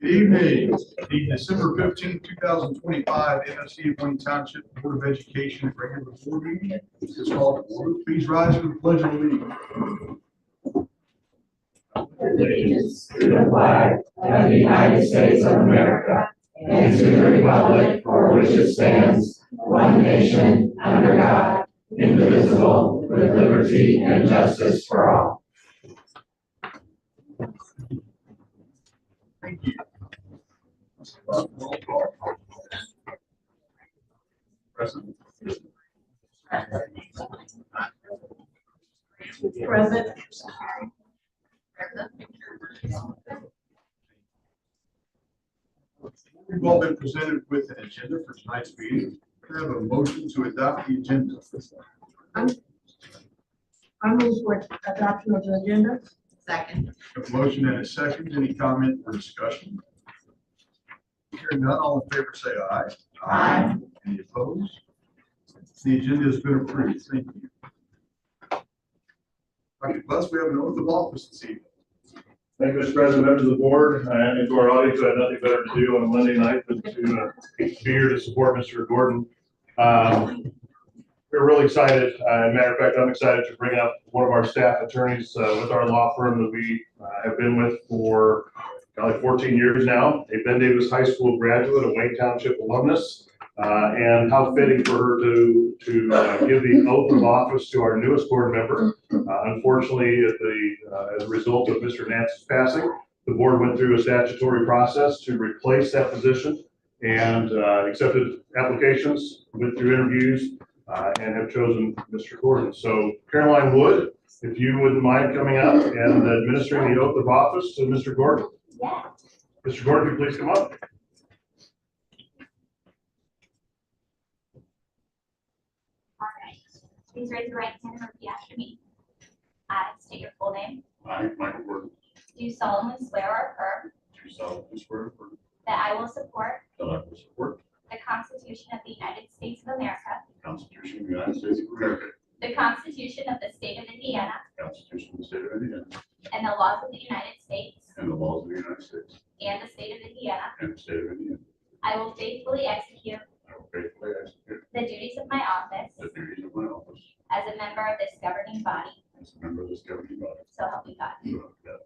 Good evening. The December 15th, 2025 MSD Township Board of Education regular board meeting is called to order. Please rise for the pledge of allegiance. Allegiance to the flag of the United States of America and to the republic for which it stands, one nation, under God, indivisible, with liberty and justice for all. Thank you. Present. Present. We've all been presented with an agenda for tonight's meeting. Can I have a motion to adopt the agenda? I move for adoption of the agenda. Second. A motion and a second. Any comment or discussion? Hearing none, all in favor say aye. Aye. Any opposed? The agenda has been approved. Thank you. Dr. Buss, we have an oath of office this evening. Thank you, Mr. President, members of the board, and to our audience who had nothing better to do on a Monday night than to be here to support Mr. Gordon. We're really excited. Matter of fact, I'm excited to bring up one of our staff attorneys with our law firm that we have been with for probably 14 years now. A Ben Davis High School graduate, a Wayne Township alumnus, and how fitting for her to give the oath of office to our newest board member. Unfortunately, as a result of Mr. Nance's passing, the board went through a statutory process to replace that position and accepted applications, went through interviews, and have chosen Mr. Gordon. So Caroline Wood, if you wouldn't mind coming up and administering the oath of office to Mr. Gordon. Yeah. Mr. Gordon, please come up. All right. Please raise your right hand and repeat after me. I state your full name. I, Michael Gordon, Do solemnly swear or affirm do solemnly swear that I will support that I will support the Constitution of the United States of America, the Constitution of the United States of America, the Constitution of the State of Indiana, the Constitution of the State of Indiana, and the laws of the United States and the laws of the United States and the State of Indiana. and the State of Indiana. I will faithfully execute I will faithfully execute the duties of my office the duties of my office as a member of this governing body. as a member of this governing body. So help me God. So help me God.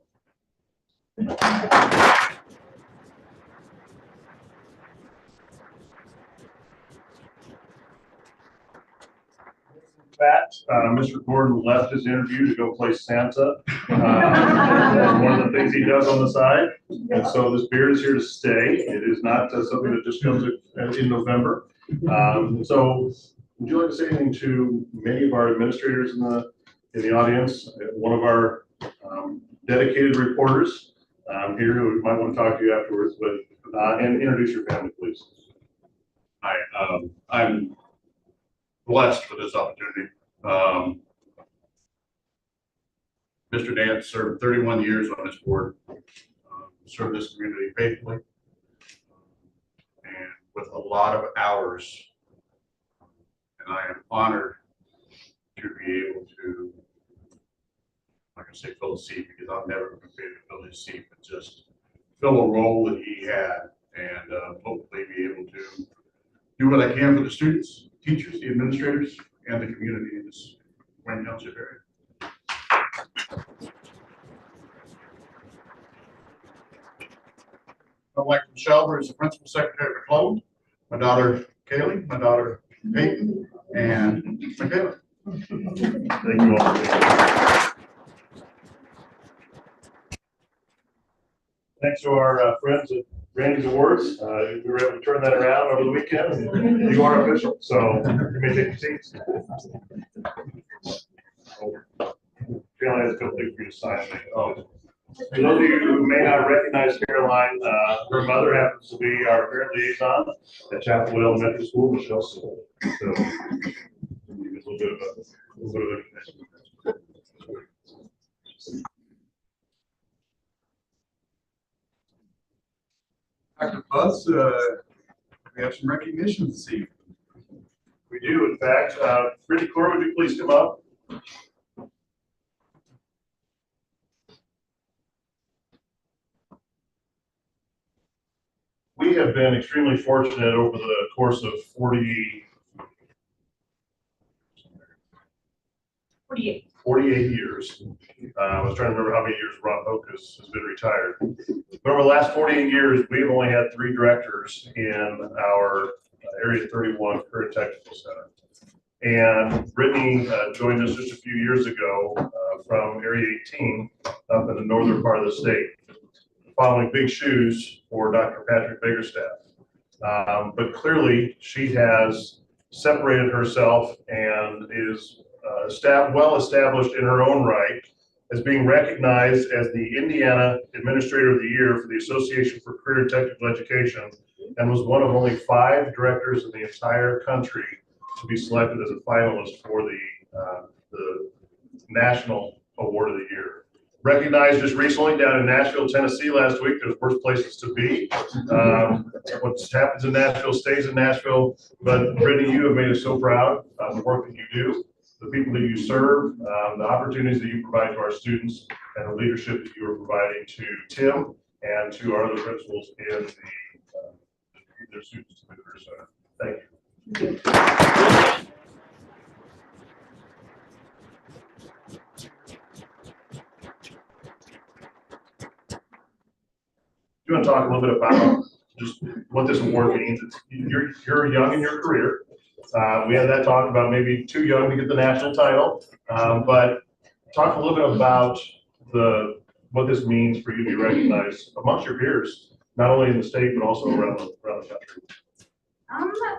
Fact, Mr. Gordon left his interview to go play Santa. That's one of the things he does on the side. And so this beard is here to stay. It is not something that just comes in November. So would you like to say anything to many of our administrators in the audience? One of our dedicated reporters here who might want to talk to you afterwards, but and introduce your family, please. Hi, I'm blessed for this opportunity. Mr. Nance served 31 years on this board, served this community faithfully, and with a lot of hours. And I am honored to be able to, I'm not gonna say fill a seat because I've never been able to fill his seat, but just fill a role that he had and hopefully be able to do what I can for the students, teachers, the administrators, and the community in this Wayne Township area. I'd like Michelle, who is the principal secretary of Clone, my daughter Kaylee, my daughter Peyton, and Michaela. Thank you all. Thanks to our friends at Randy's Awards. We were able to turn that around over the weekend, and you are official, so you may take your seats. Caroline has a couple things for you to sign. For those of you who may not recognize Caroline, her mother happens to be our parent liaison at Chapel Elementary School, Michelle Soul. So, a little bit of information. Dr. Buss, we have some recognitions this evening. We do, in fact. Brittany Core, would you please come up? have been extremely fortunate over the course of 48 years. I was trying to remember how many years Rob Hoke has been retired. But over the last 48 years, we've only had 3 directors in our Area 31 Career Technical Center. And Brittany joined us just a few years ago from Area 18 up in the northern part of the state, following big shoes for Dr. Patrick Biggerstaff. But clearly, she has separated herself and is well established in her own right as being recognized as the Indiana Administrator of the Year for the Association for Career and Technical Education, and was one of only 5 directors in the entire country to be selected as a finalist for the National Award of the Year. Recognized just recently down in Nashville, Tennessee last week. There's worse places to be. What happens in Nashville stays in Nashville. But Brittany, you have made us so proud of the work that you do, the people that you serve, the opportunities that you provide to our students, and the leadership that you are providing to Tim and to our other principals in their students to the Career Center. Thank you. You want to talk a little bit about just what this award means? You're young in your career. We had that talk about maybe too young to get the national title, but talk a little bit about what this means for you to be recognized amongst your peers, not only in the state, but also around the country.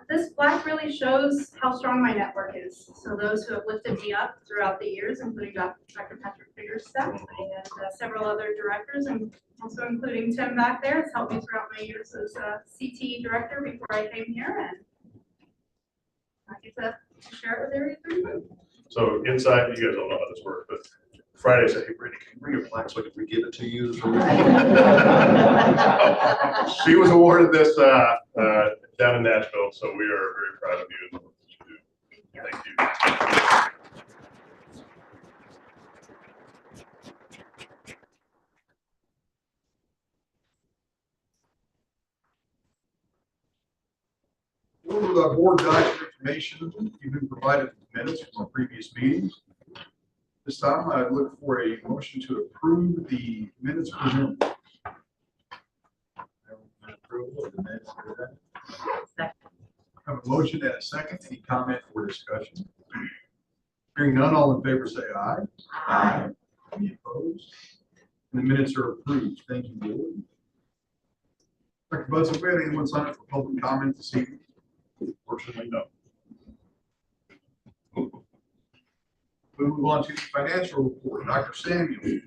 This plaque really shows how strong my network is. So those who have lifted me up throughout the years, including Dr. Patrick Biggerstaff and several other directors, and also including Tim back there, has helped me throughout my years as a CT director before I came here, and I get to share it with Area 31. So inside, you guys all know how this works, but Friday I said, hey, Brittany, can you bring your plaque so I can re-give it to you? She was awarded this down in Nashville, so we are very proud of you and what you do. Thank you. Over the board document information, you've been provided minutes from our previous meetings. This time, I look for a motion to approve the minutes presented. Approval of the minutes presented. I have a motion and a second. Any comment or discussion? Hearing none, all in favor say aye. Aye. Any opposed? And the minutes are approved. Thank you, board. Dr. Butts, if we have anyone sign up for public comment this evening? Fortunately, no. We'll move on to the financial report. Dr. Samuel.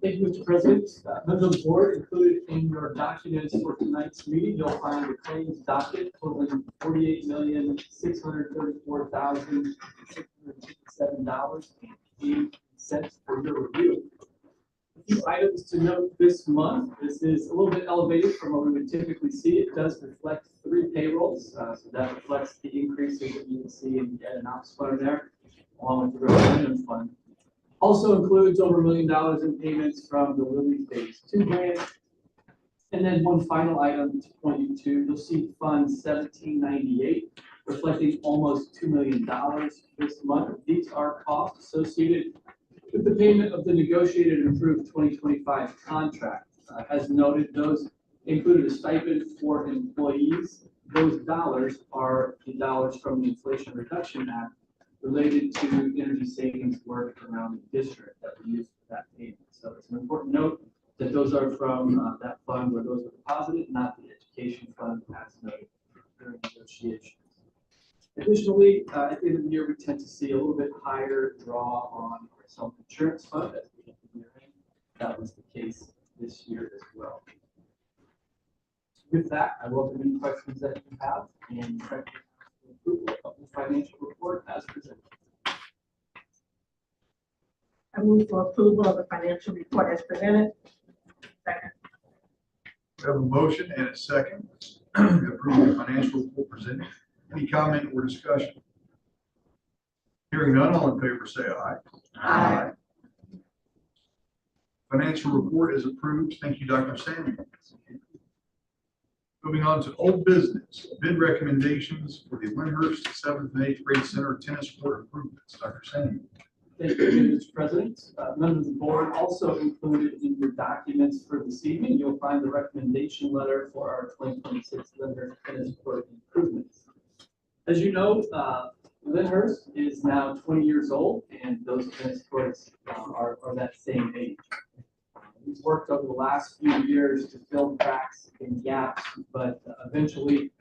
Thank you, Mr. President. Members of the board, included in your documents for tonight's meeting, you'll find the claims docket totaling $48,634,657.08 for your review. A few items to note this month. This is a little bit elevated from what we would typically see. It does reflect 3 payrolls, so that reflects the increases that you can see in the Ed and Ops fund there, along with the referendum fund. Also includes over $1 million in payments from the Lilly Phase 2 grant. And then one final item to point you to, you'll see Fund 1798, reflecting almost $2 million this month. These are costs associated with the payment of the negotiated and approved 2025 contract. As noted, those included a stipend for employees. Those dollars are the dollars from the Inflation Reduction Act related to energy savings work around the district that we use for that payment. So it's an important note that those are from that fund where those were deposited, not the education fund as noted during negotiations. Additionally, at the end of the year, we tend to see a little bit higher draw on our self-insurance fund as we get to year end. That was the case this year as well. With that, I welcome any questions that you have and approval of the financial report as presented. I move for approval of the financial report as presented. Second. We have a motion and a second to approve the financial report presented. Any comment or discussion? Hearing none, all in favor say aye. Aye. Financial report is approved. Thank you, Dr. Samuel. Moving on to old business, bid recommendations for the Lyndhurst 7th and 8th grade center tennis court improvements. Dr. Samuel. Thank you, Mr. President. Members of the board, also included in your documents for this evening, you'll find the recommendation letter for our 2026 Lyndhurst tennis court improvements. As you know, Lyndhurst is now 20 years old, and those tennis courts are that same age. We've worked over the last few years to fill cracks and gaps, but eventually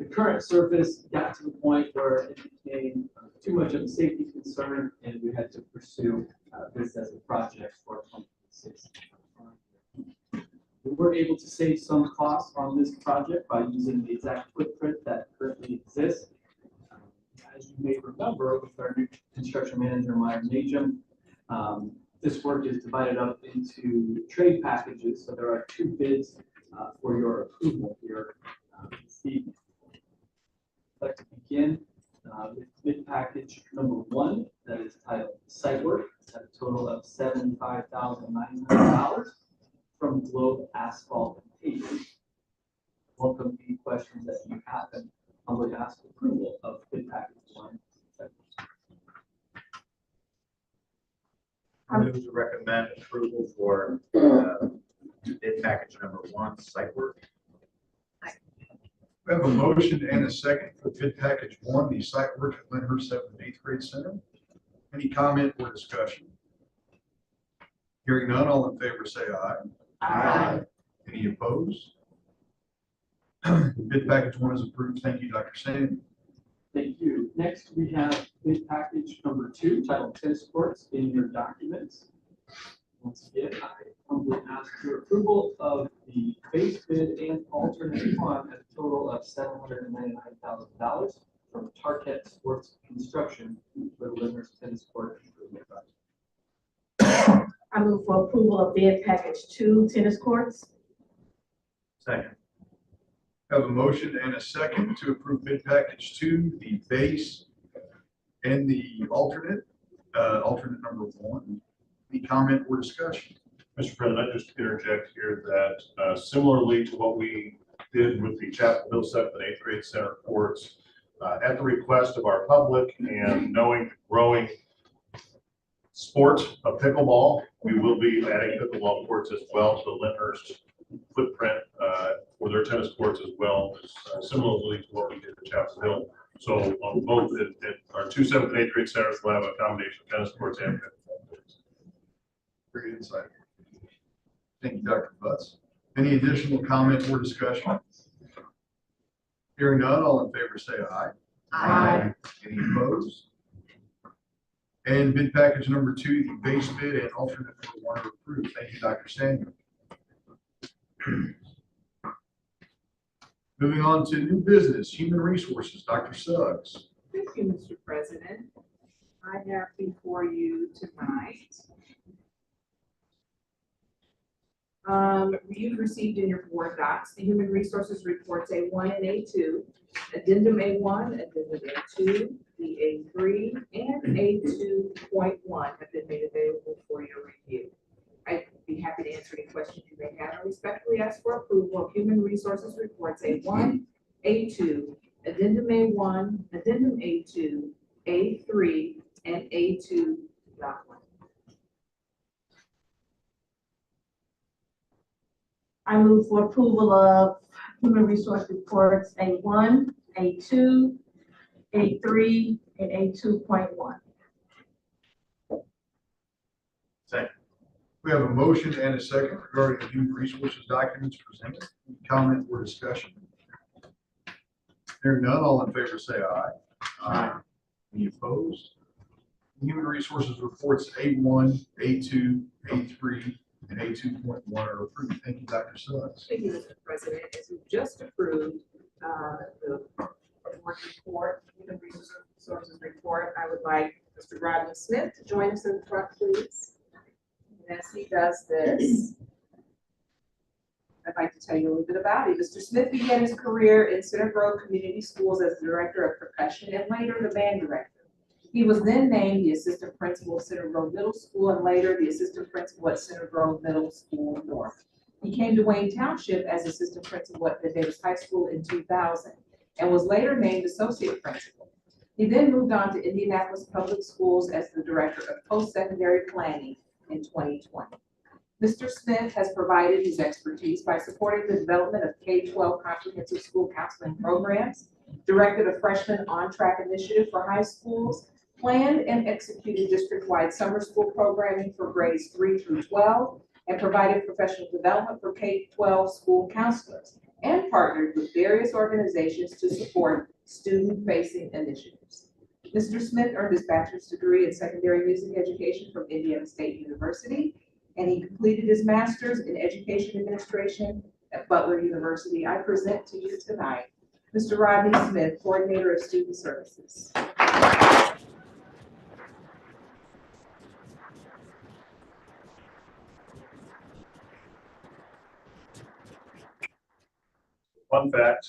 the current surface got to the point where it became too much of a safety concern, and we had to pursue this as a project for 2026. We were able to save some costs on this project by using the exact footprint that currently exists. As you may remember, with our new construction manager, Meyer Najum, this work is divided up into trade packages, so there are 2 bids for your approval here this evening. I'd like to begin with bid package number 1, that is titled Site Work, at a total of $75,900 from Globe Asphalt and Paving. Welcome any questions that you have, and humbly ask approval of bid package 1. I move to recommend approval for bid package number 1, site work. We have a motion and a second for bid package 1, the site work at Lyndhurst 7th and 8th grade center. Any comment or discussion? Hearing none, all in favor say aye. Aye. Any opposed? Bid package 1 is approved. Thank you, Dr. Samuel. Thank you. Next, we have bid package number 2, titled Tennis Courts, in your documents. Once again, I humbly ask your approval of the base bid and alternate one at a total of $799,000 from Target Sports Construction for the Lyndhurst Tennis Court improvement project. I move for approval of bid package 2, tennis courts. Second. Have a motion and a second to approve bid package 2, the base and the alternate number 1. Any comment or discussion? Mr. President, I just interject here that similarly to what we did with the Chapel Hill 7th and 8th grade center courts, at the request of our public and knowing the growing sport of pickleball, we will be adding pickleball courts as well to the Lyndhurst footprint for their tennis courts as well, similarly to what we did at Chapel Hill. So on both, our 2 7th and 8th grade centers will have a combination of tennis courts and pickleball courts. Great insight. Thank you, Dr. Butts. Any additional comment or discussion? Hearing none, all in favor say aye. Aye. Any opposed? And bid package number 2, the base bid and alternate number 1 are approved. Thank you, Dr. Samuel. Moving on to new business, human resources, Dr. Suggs. Thank you, Mr. President. I have before you tonight. You've received in your board docs, the Human Resources Reports A1 and A2, Addendum A1, Addendum A2, the A3, and A2.1 have been made available for your review. I'd be happy to answer any questions you may have. I respectfully ask for approval of Human Resources Reports A1, A2, Addendum A1, Addendum A2, A3, and A2.1. I move for approval of human resource reports A1, A2, A3, and A2.1. Second. We have a motion and a second regarding the human resources documents presented. Any comment or discussion? Hearing none, all in favor say aye. Aye. Any opposed? Human resources reports A1, A2, A3, and A2.1 are approved. Thank you, Dr. Suggs. Thank you, Mr. President. As we just approved the board report, Human Resources Report, I would like Mr. Rodney Smith to join us in the front, please. And as he does this, I'd like to tell you a little bit about him. Mr. Smith began his career in Center Grove Community Schools as the Director of Percussion and later the Band Director. He was then named the Assistant Principal of Center Grove Middle School and later the Assistant Principal at Center Grove Middle School North. He came to Wayne Township as assistant principal at Ben Davis High School in 2000 and was later named associate principal. He then moved on to Indianapolis Public Schools as the director of post-secondary planning in 2020. Mr. Smith has provided his expertise by supporting the development of K-12 comprehensive school counseling programs, directed a freshman on-track initiative for high schools, planned and executed district-wide summer school programming for grades 3 through 12, and provided professional development for K-12 school counselors, and partnered with various organizations to support student-facing initiatives. Mr. Smith earned his bachelor's degree in secondary music education from Indiana State University, and he completed his master's in education administration at Butler University. I present to you tonight Mr. Rodney Smith, Coordinator of Student Services. Fun fact,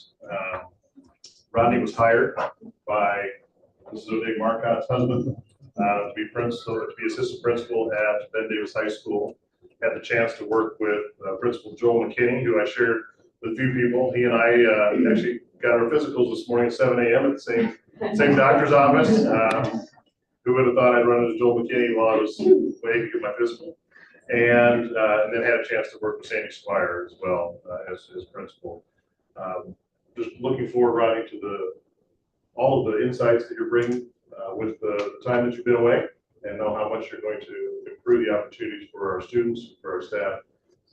Rodney was hired by Mrs. O'Day Marcotte's husband to be assistant principal at Ben Davis High School. Had the chance to work with Principal Joel McKinney, who I shared with a few people. He and I actually got our physicals this morning at 7 a.m. at the same doctor's office. Who would have thought I'd run into Joel McKinney while I was waiting to get my physical? And then had a chance to work with Sandy Squire as well as principal. Just looking forward, Rodney, to all of the insights that you're bringing with the time that you've been away, and know how much you're going to improve the opportunities for our students, for our staff.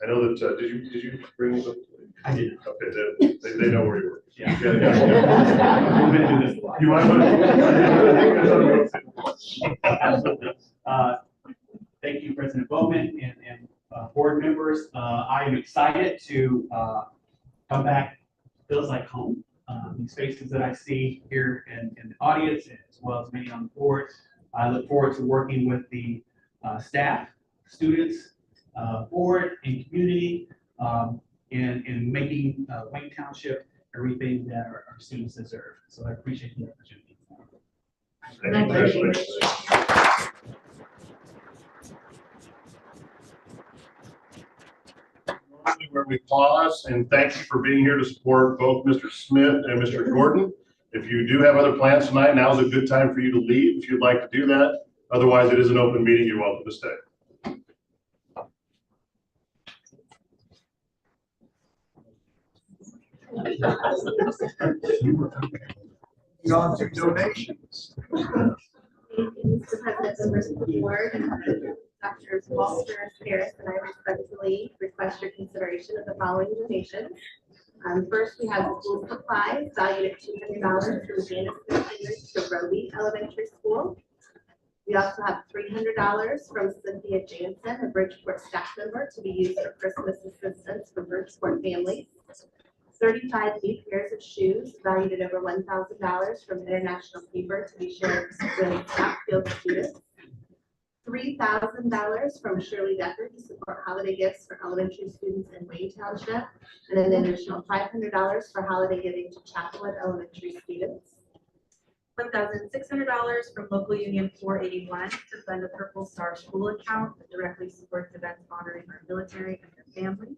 I know that, did you bring these up? I did. Okay, they know where you were. Yeah. We've been doing this a lot. You want to? Absolutely. Thank you, President Bowman and board members. I am excited to come back. Feels like home. These faces that I see here in the audience, as well as many on the board. I look forward to working with the staff, students, board, and community in making Wayne Township everything that our students deserve. So I appreciate the opportunity. Congratulations. Where we pause and thank you for being here to support both Mr. Smith and Mr. Gordon. If you do have other plans tonight, now is a good time for you to leave if you'd like to do that. Otherwise, it is an open meeting. You're welcome to stay. On to donations. Mr. President, members of the board, Drs. Walter, Harris, and I respectfully request your consideration of the following donations. First, we have school supplies valued at $200 from Janice Smith to Roby Elementary School. We also have $300 from Cynthia Jansen, a Bridgeport staff member, to be used for Christmas assistance for Bridgeport families. 35 new pairs of shoes valued at over $1,000 from International Paper to be shared with Southfield students. $3,000 from Shirley Decker to support holiday gifts for elementary students in Wayne Township, and an additional $500 for holiday giving to Chapel Elementary students. $1,600 from Local Union 481 to fund a Purple Star school account that directly supports events honoring our military and their family.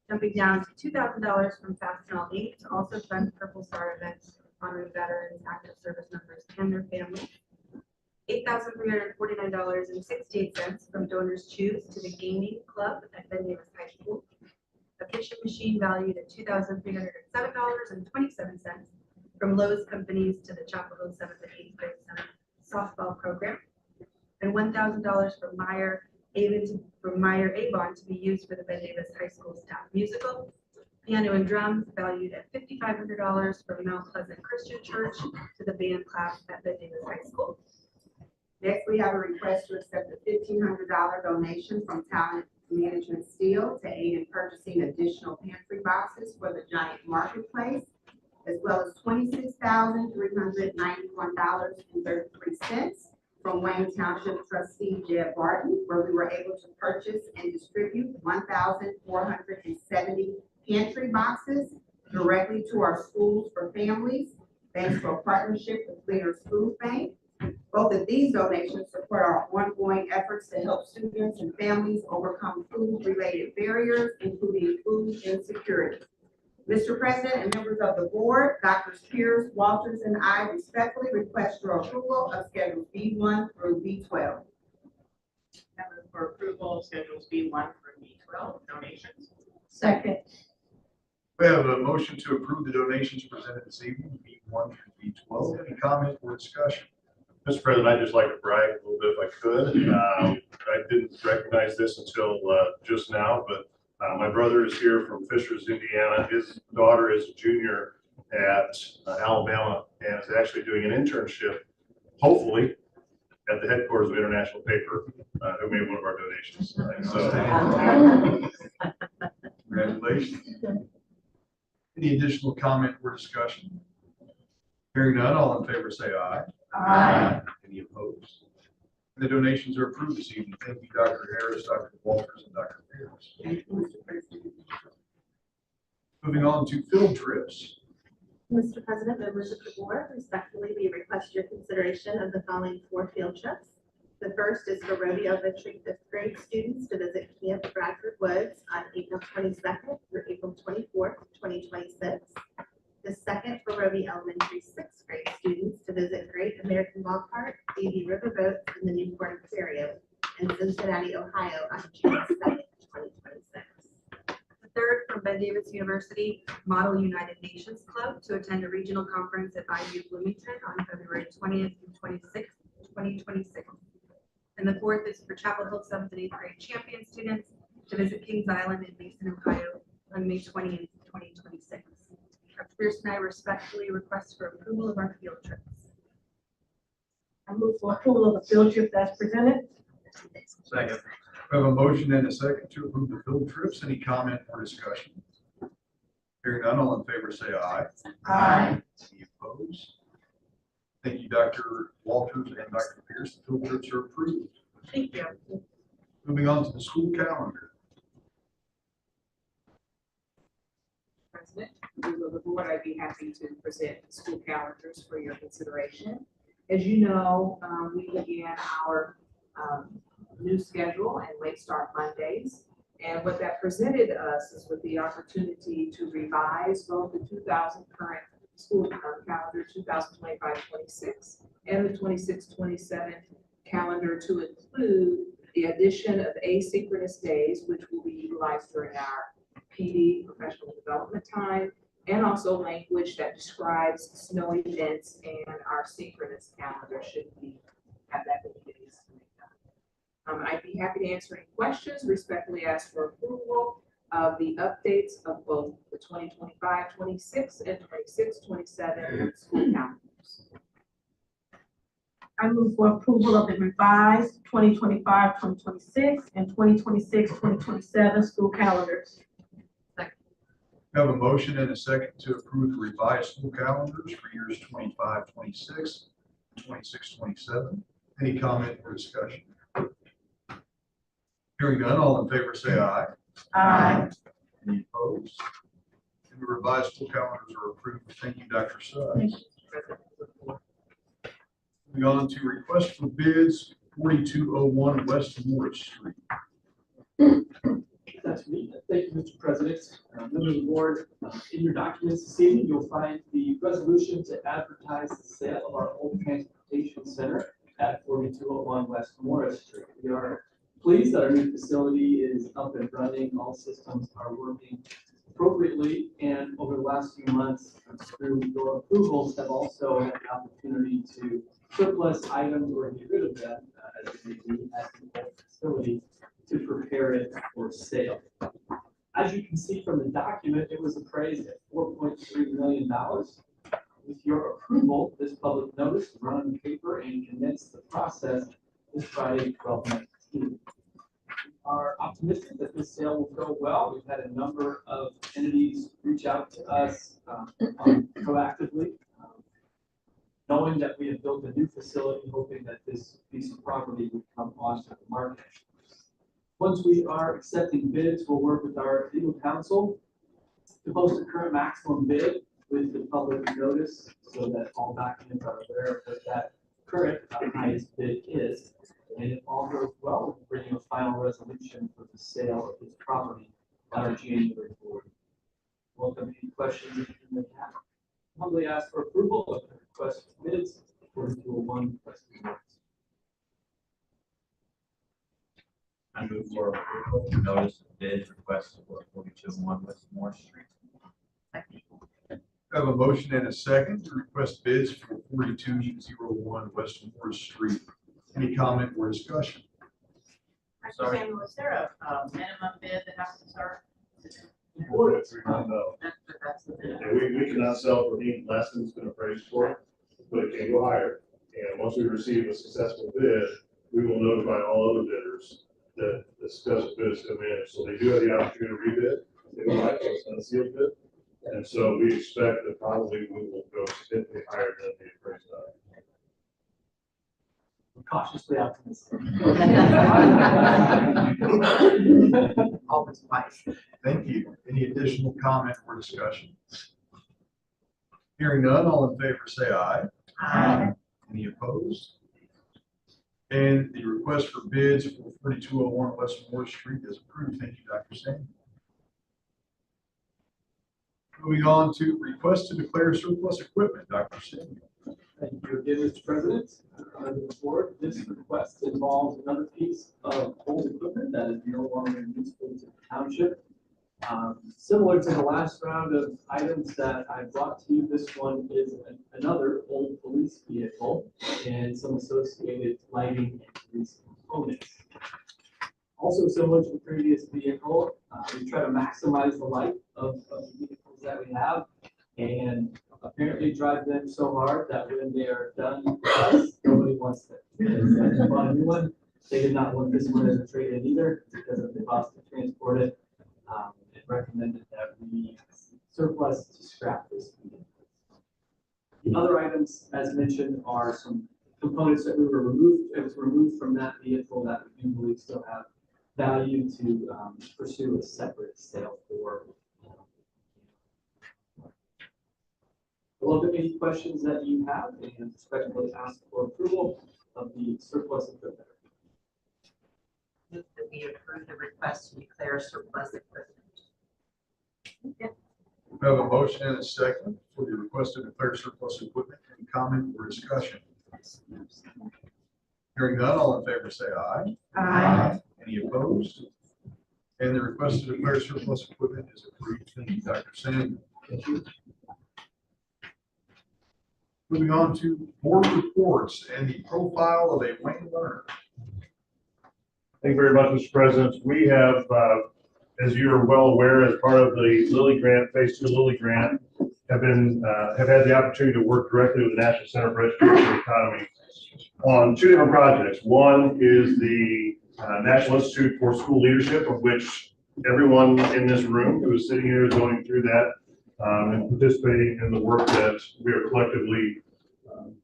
Jumping down to $2,000 from Fastenal Inc. to also fund Purple Star events honoring veterans, active service members, and their families. $8,349.68 from Donors Choose to the Gaming Club at Ben Davis High School. A pitching machine valued at $2,307.27 from Lowe's Companies to the Chapel Hill 7th and 8th grade center softball program. And $1,000 from Meyer Avon to be used for the Ben Davis High School staff musical. Piano and drums valued at $5,500 from Mount Pleasant Christian Church to the band class at Ben Davis High School. Next, we have a request to accept a $1,500 donation from Talent Management Steel to aid in purchasing additional pantry boxes for the Giant Marketplace, as well as $26,391.33 from Wayne Township trustee Jed Barton, where we were able to purchase and distribute 1,470 pantry boxes directly to our schools for families, thanks to a partnership with Leader Food Bank. Both of these donations support our ongoing efforts to help students and families overcome food-related barriers, including food insecurity. Mr. President and members of the board, Drs. Pierce, Walters, and I respectfully request your approval of Schedules B1 through B12. I move for approval of schedules B1 through B12 donations. Second. We have a motion to approve the donations presented this evening, B1 through B12. Any comment or discussion? Mr. President, I'd just like to brag a little bit if I could. I didn't recognize this until just now, but my brother is here from Fishers, Indiana. His daughter is a junior at Alabama and is actually doing an internship, hopefully, at the headquarters of International Paper, who made one of our donations. So, Congratulations. Any additional comment or discussion? Hearing none, all in favor say aye. Aye. Any opposed? The donations are approved this evening. Thank you, Dr. Harris, Dr. Walters, and Dr. Pierce. Thank you, Mr. President. Moving on to field trips. Mr. President, members of the board, respectfully, we request your consideration of the following 4 field trips. The first is for Roby Elementary 5th grade students to visit Camp Bradford Woods on April 22nd through April 24th, 2026. The second for Roby Elementary 6th grade students to visit Great American Ballpark, AV Riverboat, and the Newport Aquarium in Cincinnati, Ohio on June 2nd, 2026. The third from Ben Davis University Model United Nations Club to attend a regional conference at IU Bloomington on February 20th through 26th, 2026. And the fourth is for Chapel Hill 7th and 8th grade champion students to visit Kings Island in Mason, Ohio on May 20th, 2026. Dr. Pierce and I respectfully request for approval of our field trips. I move for approval of the field trip as presented. Second. We have a motion and a second to approve the field trips. Any comment or discussion? Hearing none, all in favor say aye. Aye. Any opposed? Thank you, Dr. Walters and Dr. Pierce. The field trips are approved. Thank you. Moving on to the school calendar. President, members of the board, I'd be happy to present the school calendars for your consideration. As you know, we began our new schedule and late start Mondays. And what that presented us is with the opportunity to revise both the 2000 current school calendar 2025-26 and the 26-27 calendar to include the addition of asynchronous days, which will be utilized during our PD, professional development time, and also language that describes snow events, and our synchronous calendar should we have that many days to make that. I'd be happy to answer any questions, respectfully ask for approval of the updates of both the 2025-26 and 26-27 school calendars. I move for approval of the revised 2025-2026 and 2026-2027 school calendars. We have a motion and a second to approve the revised school calendars for years 25-26, 26-27. Any comment or discussion? Hearing none, all in favor say aye. Aye. Any opposed? And the revised school calendars are approved. Thank you, Dr. Suggs. Thank Moving on to request for bids, 4201 West Morris Street. That's me. Thank you, Mr. President. Members of the board, in your documents this evening, you'll find the resolution to advertise the sale of our old transportation center at 4201 West Morris Street. We are pleased that our new facility is up and running. All systems are working appropriately, and over the last few months, through your approvals, have also had the opportunity to surplus items or get rid of them as they may be at the old facility to prepare it for sale. As you can see from the document, it was appraised at $4.3 million. With your approval, this public notice will run on paper and commence the process this Friday, 12/19. We are optimistic that this sale will go well. We've had a number of entities reach out to us proactively, knowing that we have built a new facility, hoping that this piece of property would come onto the market. Once we are accepting bids, we'll work with our legal counsel to post a current maximum bid with the public notice so that all documents are aware of what that current highest bid is. And if all goes well, we'll bring you a final resolution for the sale of this property at our January board. Welcome any questions that you may have. Humbly ask for approval of the request for bids according to a one request for bids. I move for approval of notice of bid request for 4201 West Moore Street. I have a motion and a second to request bids for 4201 West Moore Street. Any comment or discussion? Dr. Samuel, is there a minimum bid that has to start? No. That's the bid. And we cannot sell for any less than it's been appraised for, but it can go higher. And once we receive a successful bid, we will notify all other bidders that the successful bid has come in. So they do have the opportunity to rebid. They don't like to send a sealed bid. And so we expect that probably we will go significantly higher than the appraised value. I'm cautiously optimistic. Always wise. Thank you. Any additional comment or discussion? Hearing none, all in favor say aye. Aye. Any opposed? And the request for bids for 4201 West Moore Street is approved. Thank you, Dr. Samuel. Moving on to request to declare surplus equipment, Dr. Samuel. Thank you again, Mr. President. Members of the board, this request involves another piece of old equipment that is no longer useful to the township. Similar to the last round of items that I brought to you, this one is another old police vehicle and some associated lighting and police components. Also similar to the previous vehicle, we try to maximize the life of the vehicles that we have and apparently drive them so hard that when they are done with us, nobody wants them. They bought a new one. They did not want this one as a trade-in either because of the cost to transport it. It recommended that we surplus to scrap this vehicle. The other items, as mentioned, are some components that were removed from that vehicle that we do believe still have value to pursue a separate sale for. I welcome any questions that you have and respectfully ask for approval of the surplus equipment. Move that we approve the request to declare surplus equipment. We have a motion and a second for the request to declare surplus equipment. Any comment or discussion? Hearing none, all in favor say aye. Aye. Any opposed? And the request to declare surplus equipment is approved. Thank you, Dr. Samuel. Thank you. Moving on to board reports and the profile of a Wayne learner. Thank you very much, Mr. President. We have, as you are well aware, as part of the Lilly Grant, Phase 2 Lilly Grant, have had the opportunity to work directly with the National Center for Education and Economy on two different projects. One is the National Institute for School Leadership, of which everyone in this room who is sitting here is going through that and participating in the work that we are collectively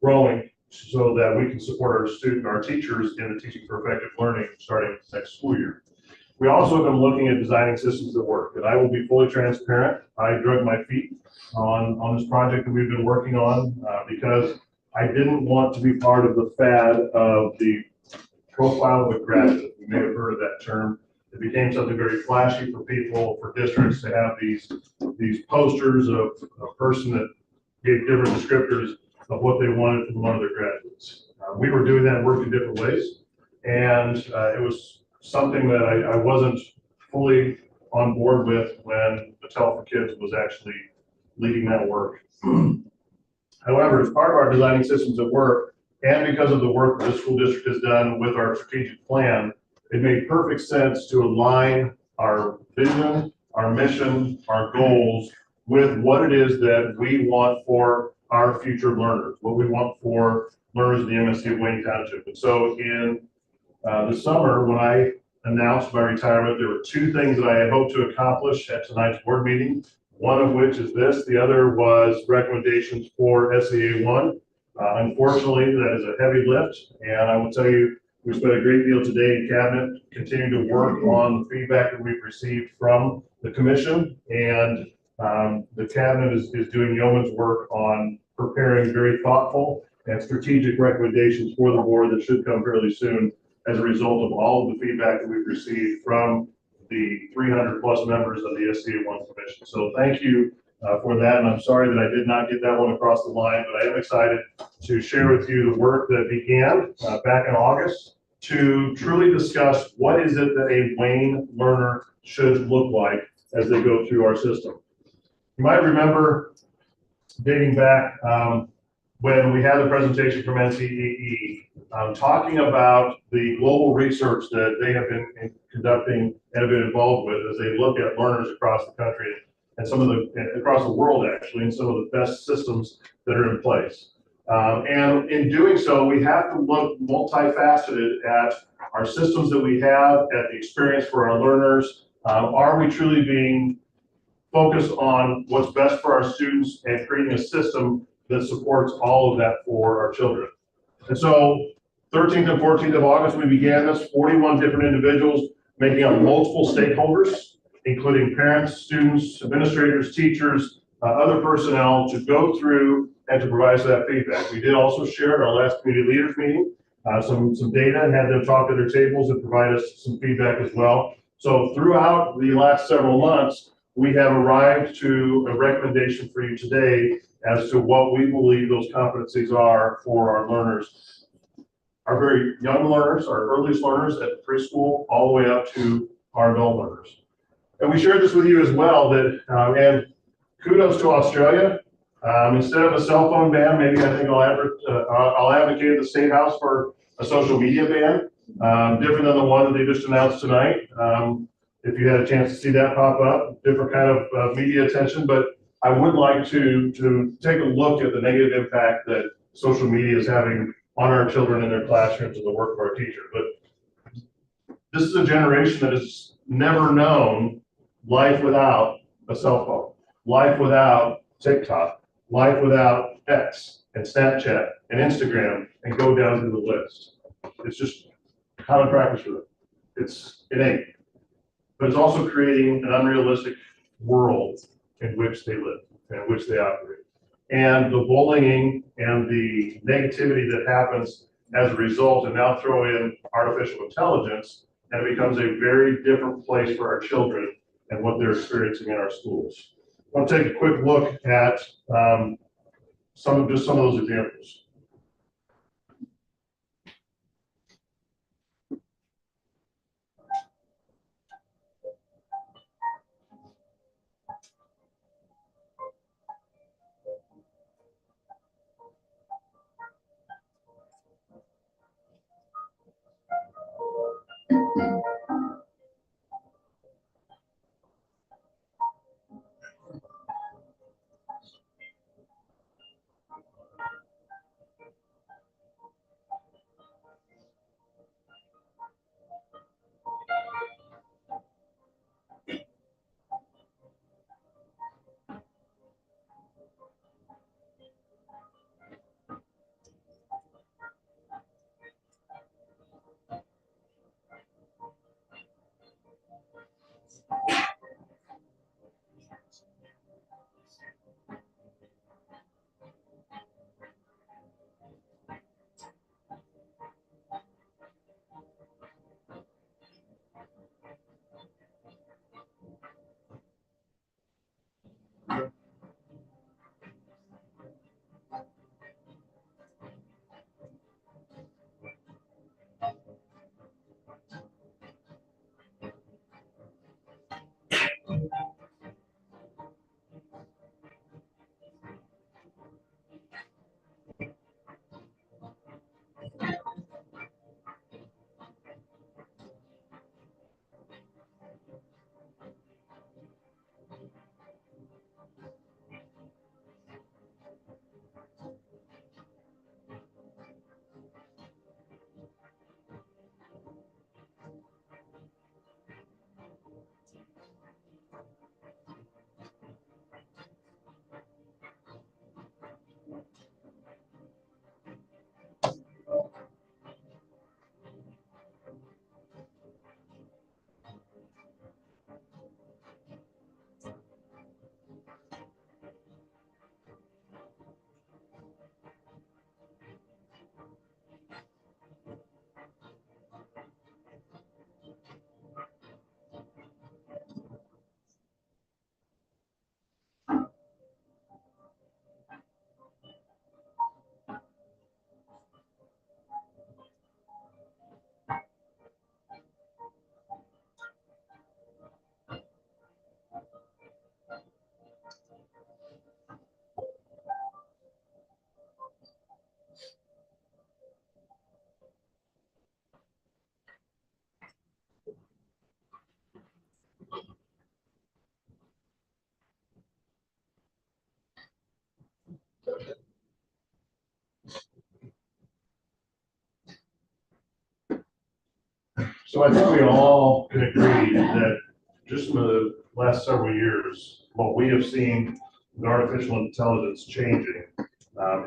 growing so that we can support our teachers in the Teaching for Effective Learning starting next school year. We also have been looking at designing systems that work, and I will be fully transparent. I drug my feet on this project that we've been working on because I didn't want to be part of the fad of the profile of a graduate. You may have heard of that term. It became something very flashy for people, for districts to have these posters of a person that gave different descriptors of what they wanted from one of their graduates. We were doing that work in different ways, and it was something that I wasn't fully on board with when Battelle for Kids was actually leading that work. However, as part of our designing systems at work, and because of the work that the school district has done with our strategic plan, it made perfect sense to align our vision, our mission, our goals with what it is that we want for our future learners, what we want for learners in the MSD of Wayne Township. And so in the summer, when I announced my retirement, there were two things that I had hoped to accomplish at tonight's board meeting, one of which is this. The other was recommendations for SAA 1. Unfortunately, that is a heavy lift, and I will tell you, we spent a great deal today in cabinet continuing to work on the feedback that we've received from the commission, and the cabinet is doing yeoman's work on preparing very thoughtful and strategic recommendations for the board that should come fairly soon as a result of all of the feedback that we've received from the 300 plus members of the SCA1 Commission. So thank you for that, and I'm sorry that I did not get that one across the line, but I am excited to share with you the work that began back in August to truly discuss what is it that a Wayne learner should look like as they go through our system. You might remember dating back when we had the presentation from NCEE, talking about the global research that they have been conducting and have been involved with as they look at learners across the country and some of the, across the world actually, and some of the best systems that are in place. And in doing so, we have to look multifaceted at our systems that we have, at the experience for our learners. Are we truly being focused on what's best for our students and creating a system that supports all of that for our children? And so 13th and 14th of August, we began this, 41 different individuals making up multiple stakeholders, including parents, students, administrators, teachers, other personnel, to go through and to provide us that feedback. We did also share at our last community leaders meeting some data and had them talk at their tables and provide us some feedback as well. So throughout the last several months, we have arrived to a recommendation for you today as to what we believe those competencies are for our learners, our very young learners, our earliest learners at preschool, all the way up to our adult learners. And we shared this with you as well, that, and kudos to Australia. Instead of a cell phone ban, maybe I think I'll advocate the State House for a social media ban, different than the one that they just announced tonight. If you had a chance to see that pop up, different kind of media attention, but I would like to take a look at the negative impact that social media is having on our children in their classrooms and the work of our teachers. But this is a generation that has never known life without a cell phone, life without TikTok, life without X and Snapchat and Instagram, and go down through the list. It's just common practice for them. It's innate. But it's also creating an unrealistic world in which they live and in which they operate. And the bullying and the negativity that happens as a result, and now throw in artificial intelligence, and it becomes a very different place for our children and what they're experiencing in our schools. I want to take a quick look at some of those examples. So I think we all can agree that just in the last several years, what we have seen with artificial intelligence changing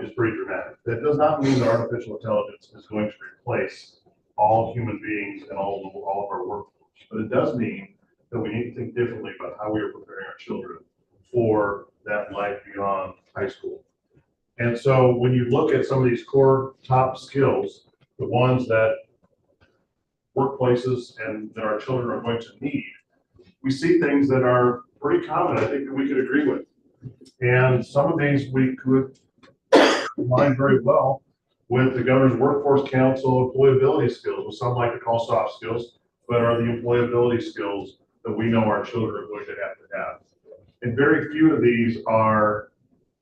is pretty dramatic. That does not mean that artificial intelligence is going to replace all human beings and all of our workforce, but it does mean that we need to think differently about how we are preparing our children for that life beyond high school. And so when you look at some of these core top skills, the ones that workplaces and that our children are going to need, we see things that are pretty common, I think, that we could agree with. And some of these we could align very well with the Governor's Workforce Council employability skills, what some like to call soft skills, but are the employability skills that we know our children are going to have. And very few of these are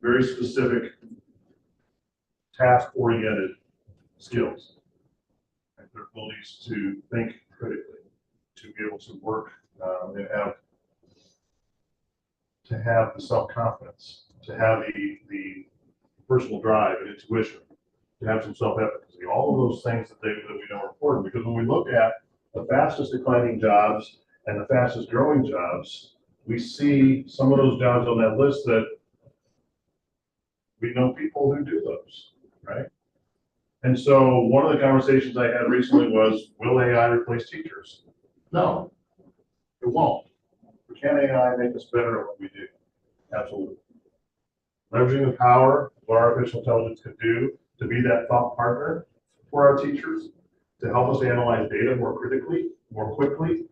very specific task-oriented skills. And their abilities to think critically, to be able to work and have the self-confidence, to have the personal drive and intuition, to have some self-efficacy, all of those things that we know are important. Because when we look at the fastest declining jobs and the fastest growing jobs, we see some of those jobs on that list that we know people who do those, right? And so one of the conversations I had recently was, will AI replace teachers? No, it won't. Can AI make us better at what we do? Absolutely. Leveraging the power of what artificial intelligence can do to be that thought partner for our teachers, to help us analyze data more critically, more quickly,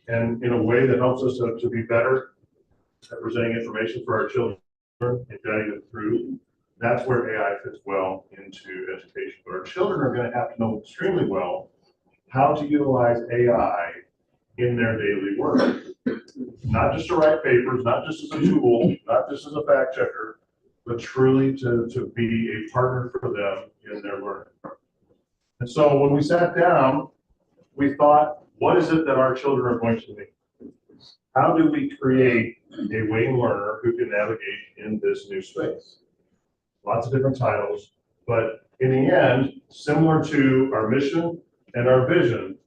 and in a way that helps us to be better at presenting information for our children and guiding them through. That's where AI fits well into education. But our children are going to have to know extremely well how to utilize AI in their daily work. Not just to write papers, not just as a tool, not just as a fact checker, but truly to be a partner for them in their learning. And so when we sat down, we thought, what is it that our children are going to need? How do we create a waiting learner who can navigate in this new space? Lots of different titles, but in the end, similar to our mission and our vision,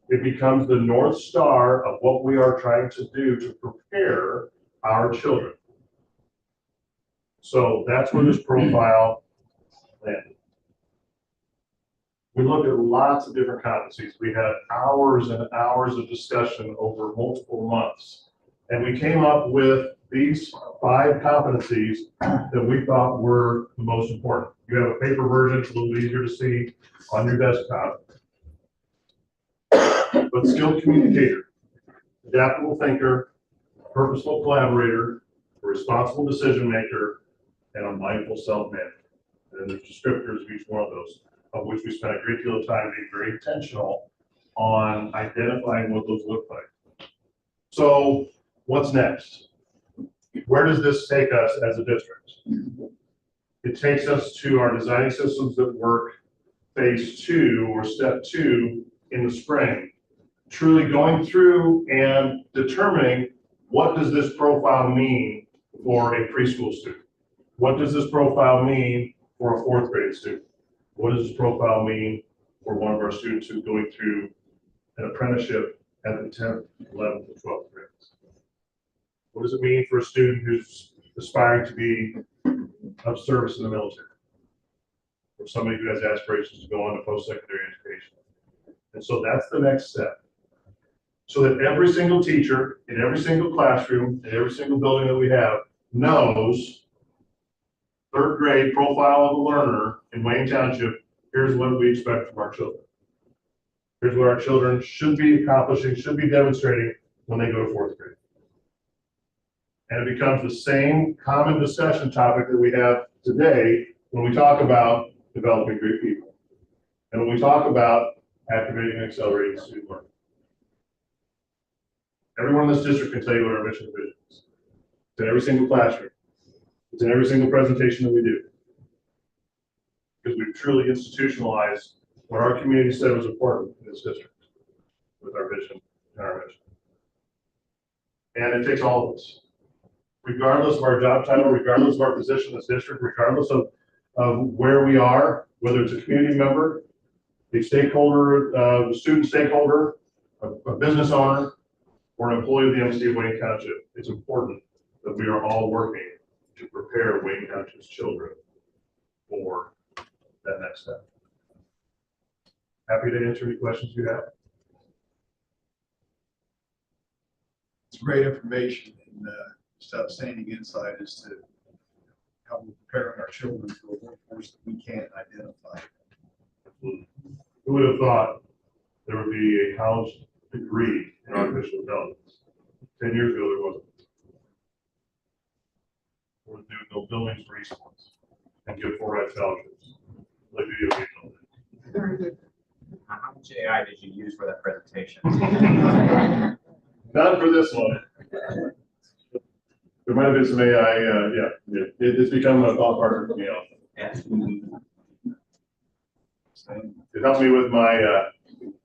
it becomes the North Star of what we are trying to do to prepare our children. So that's where this profile landed. We looked at lots of different competencies. We had hours and hours of discussion over multiple months. And we came up with these 5 competencies that we thought were the most important. You have a paper version, it's a little easier to see on your desktop. But skilled communicator, adaptable thinker, purposeful collaborator, a responsible decision maker, and a mindful self-manager. And there's descriptors of each one of those, of which we spent a great deal of time being very intentional on identifying what those look like. So what's next? Where does this take us as a district? It takes us to our designing systems that work phase 2 or step 2 in the spring. Truly going through and determining, what does this profile mean for a preschool student? What does this profile mean for a 4th grade student? What does this profile mean for one of our students who's going through an apprenticeship at the 10th, 11th, and 12th grades? What does it mean for a student who's aspiring to be of service in the military? Or somebody who has aspirations to go on to post-secondary education? And so that's the next step. So that every single teacher in every single classroom, in every single building that we have knows 3rd grade profile of a learner in Wayne Township, here's what we expect from our children. Here's what our children should be accomplishing, should be demonstrating when they go to 4th grade. And it becomes the same common discussion topic that we have today when we talk about developing great people. And when we talk about activating and accelerating student learning. Everyone in this district can tell you what our mission and vision is. It's in every single classroom. It's in every single presentation that we do. Because we've truly institutionalized what our community said was important in this district with our vision and our mission. And it takes all of us. Regardless of our job title, regardless of our position in this district, regardless of where we are, whether it's a community member, the stakeholder, the student stakeholder, a business owner or an employee of the MSD of Wayne Township, it's important that we are all working to prepare Wayne Township's children for that next step. Happy to answer any questions you have. It's great information and just outstanding insight as to how we're preparing our children for a workforce that we can't identify. Who would have thought there would be a college degree in artificial intelligence? 10 years ago, there wasn't. We're doing those buildings for esports and give full ride scholarships, like video games all day. Very good. How much AI did you use for that presentation? Not for this one. There might have been some AI, it's become a thought partner for me also. Yes. It helped me with my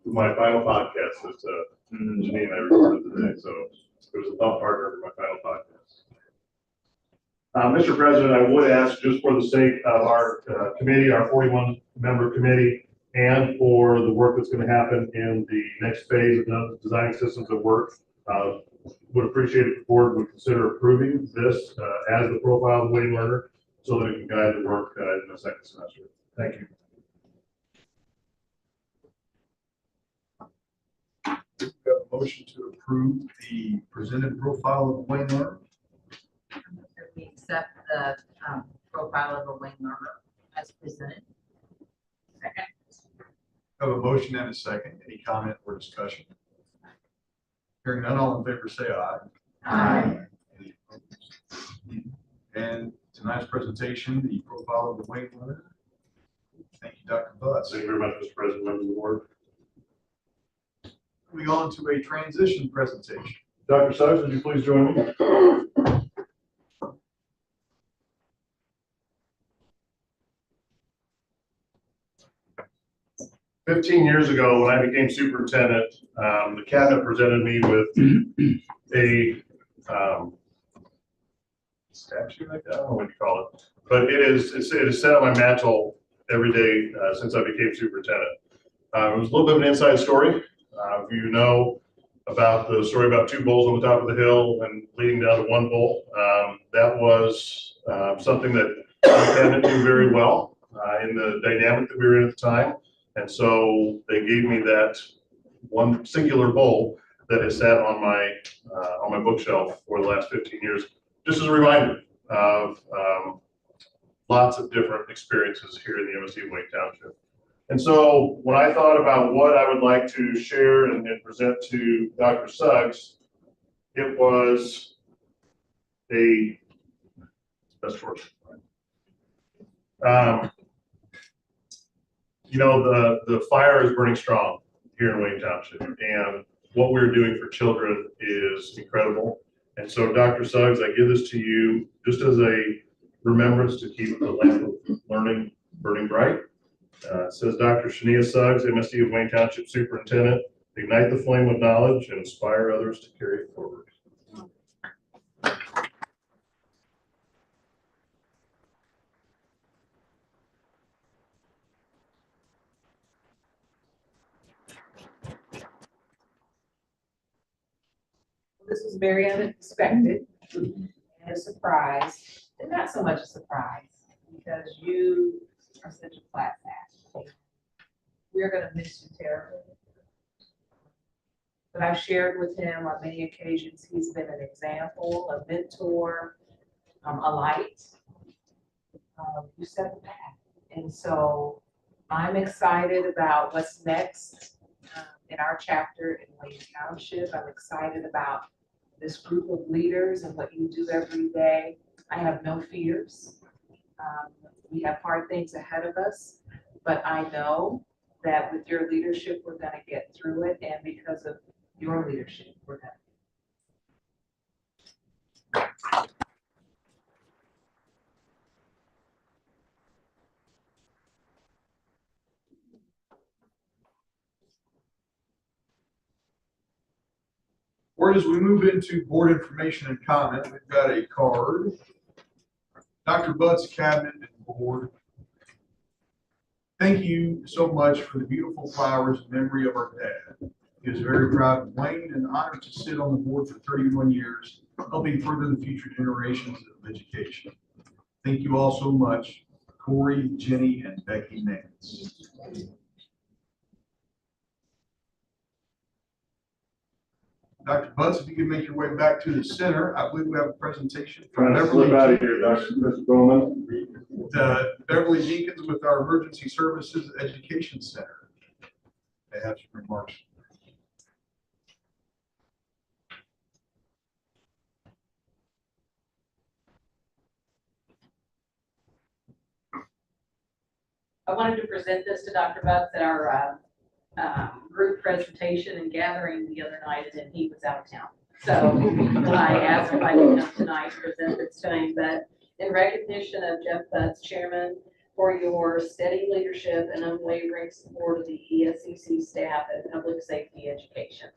final podcast that Janine and I recorded today, so it was a thought partner for my final podcast. Mr. President, I would ask, just for the sake of our committee, our 41-member committee, and for the work that's going to happen in the next phase of the designing systems of work, would appreciate if the board would consider approving this as the profile of the Wayne learner so that it can guide the work in the second semester. Thank you. We have a motion to approve the presented profile of the Wayne learner. We accept the profile of a Wayne learner as presented. Second. Have a motion and a second. Any comment or discussion? Hearing none, all in favor say aye. Aye. Any opposed? And tonight's presentation, the profile of the Wayne learner. Thank you, Dr. Butts. Thank you very much, Mr. President, members of the board. Moving on to a transition presentation. Dr. Suggs, would you please join me? "15 years ago, when I became superintendent, the cabinet presented me with a statue like that. I don't know what you call it, but it is set on my mantle every day since I became superintendent. It was a little bit of an inside story. If you know about the story about two bulls on the top of the hill and leading down to one bull, that was something that the cabinet knew very well in the dynamic that we were in at the time. And so they gave me that one singular bull that has sat on my bookshelf for the last 15 years, just as a reminder of lots of different experiences here in the MSD of Wayne Township. And so when I thought about what I would like to share and present to Dr. Suggs, it was that's short. You know, the fire is burning strong here in Wayne Township, and what we're doing for children is incredible. And so, Dr. Suggs, I give this to you just as a remembrance to keep the lamp of learning burning bright. It says, Dr. Shania Suggs, MSD of Wayne Township Superintendent, ignite the flame of knowledge and inspire others to carry it forward. This was very unexpected and a surprise, and not so much a surprise because you are such a class act. We're going to miss you terribly. But I've shared with him on many occasions, he's been an example, a mentor, a light. You set the path. And so I'm excited about what's next in our chapter in Wayne Township. I'm excited about this group of leaders and what you do every day. I have no fears. We have hard things ahead of us, but I know that with your leadership, we're going to get through it. And because of your leadership, we're going to. Or as we move into board information and comment, we've got a card. Dr. Butt's cabinet and board. Thank you so much for the beautiful flowers in memory of our dad. He is very proud of Wayne and honored to sit on the board for 31 years, helping further the future generations of education. Thank you all so much, Corey, Jenny, and Becky Nance. Dr. Butts, if you can make your way back to the center, I believe we have a presentation from Beverly. Out of here, Mr. Bowman. Beverly Jenkins with our Emergency Services Education Center. They have some remarks. I wanted to present this to Dr. Butts at our group presentation and gathering the other night, and then he was out of town. So I asked if I could come tonight to present this to him, but in recognition of Jeff Butts, Chairman, for your steady leadership and unwavering support of the ESCC staff and public safety education.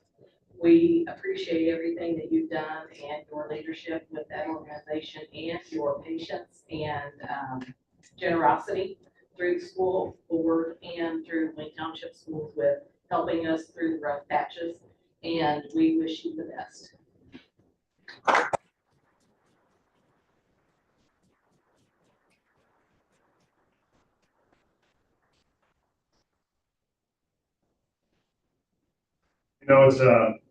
We appreciate everything that you've done and your leadership with that organization and your patience and generosity through the school board and through Wayne Township schools with helping us through the rough patches, and we wish you the best. You know, it's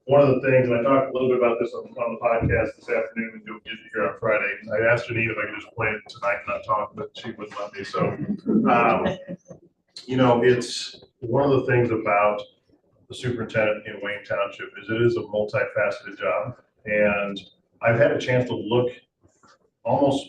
one of the things, and I talked a little bit about this on the podcast this afternoon, and you'll get to hear on Friday. I asked Janine if I could just play it tonight and not talk, but she wouldn't let me. So, you know, it's one of the things about the superintendent in Wayne Township is it is a multifaceted job. And I've had a chance to look almost,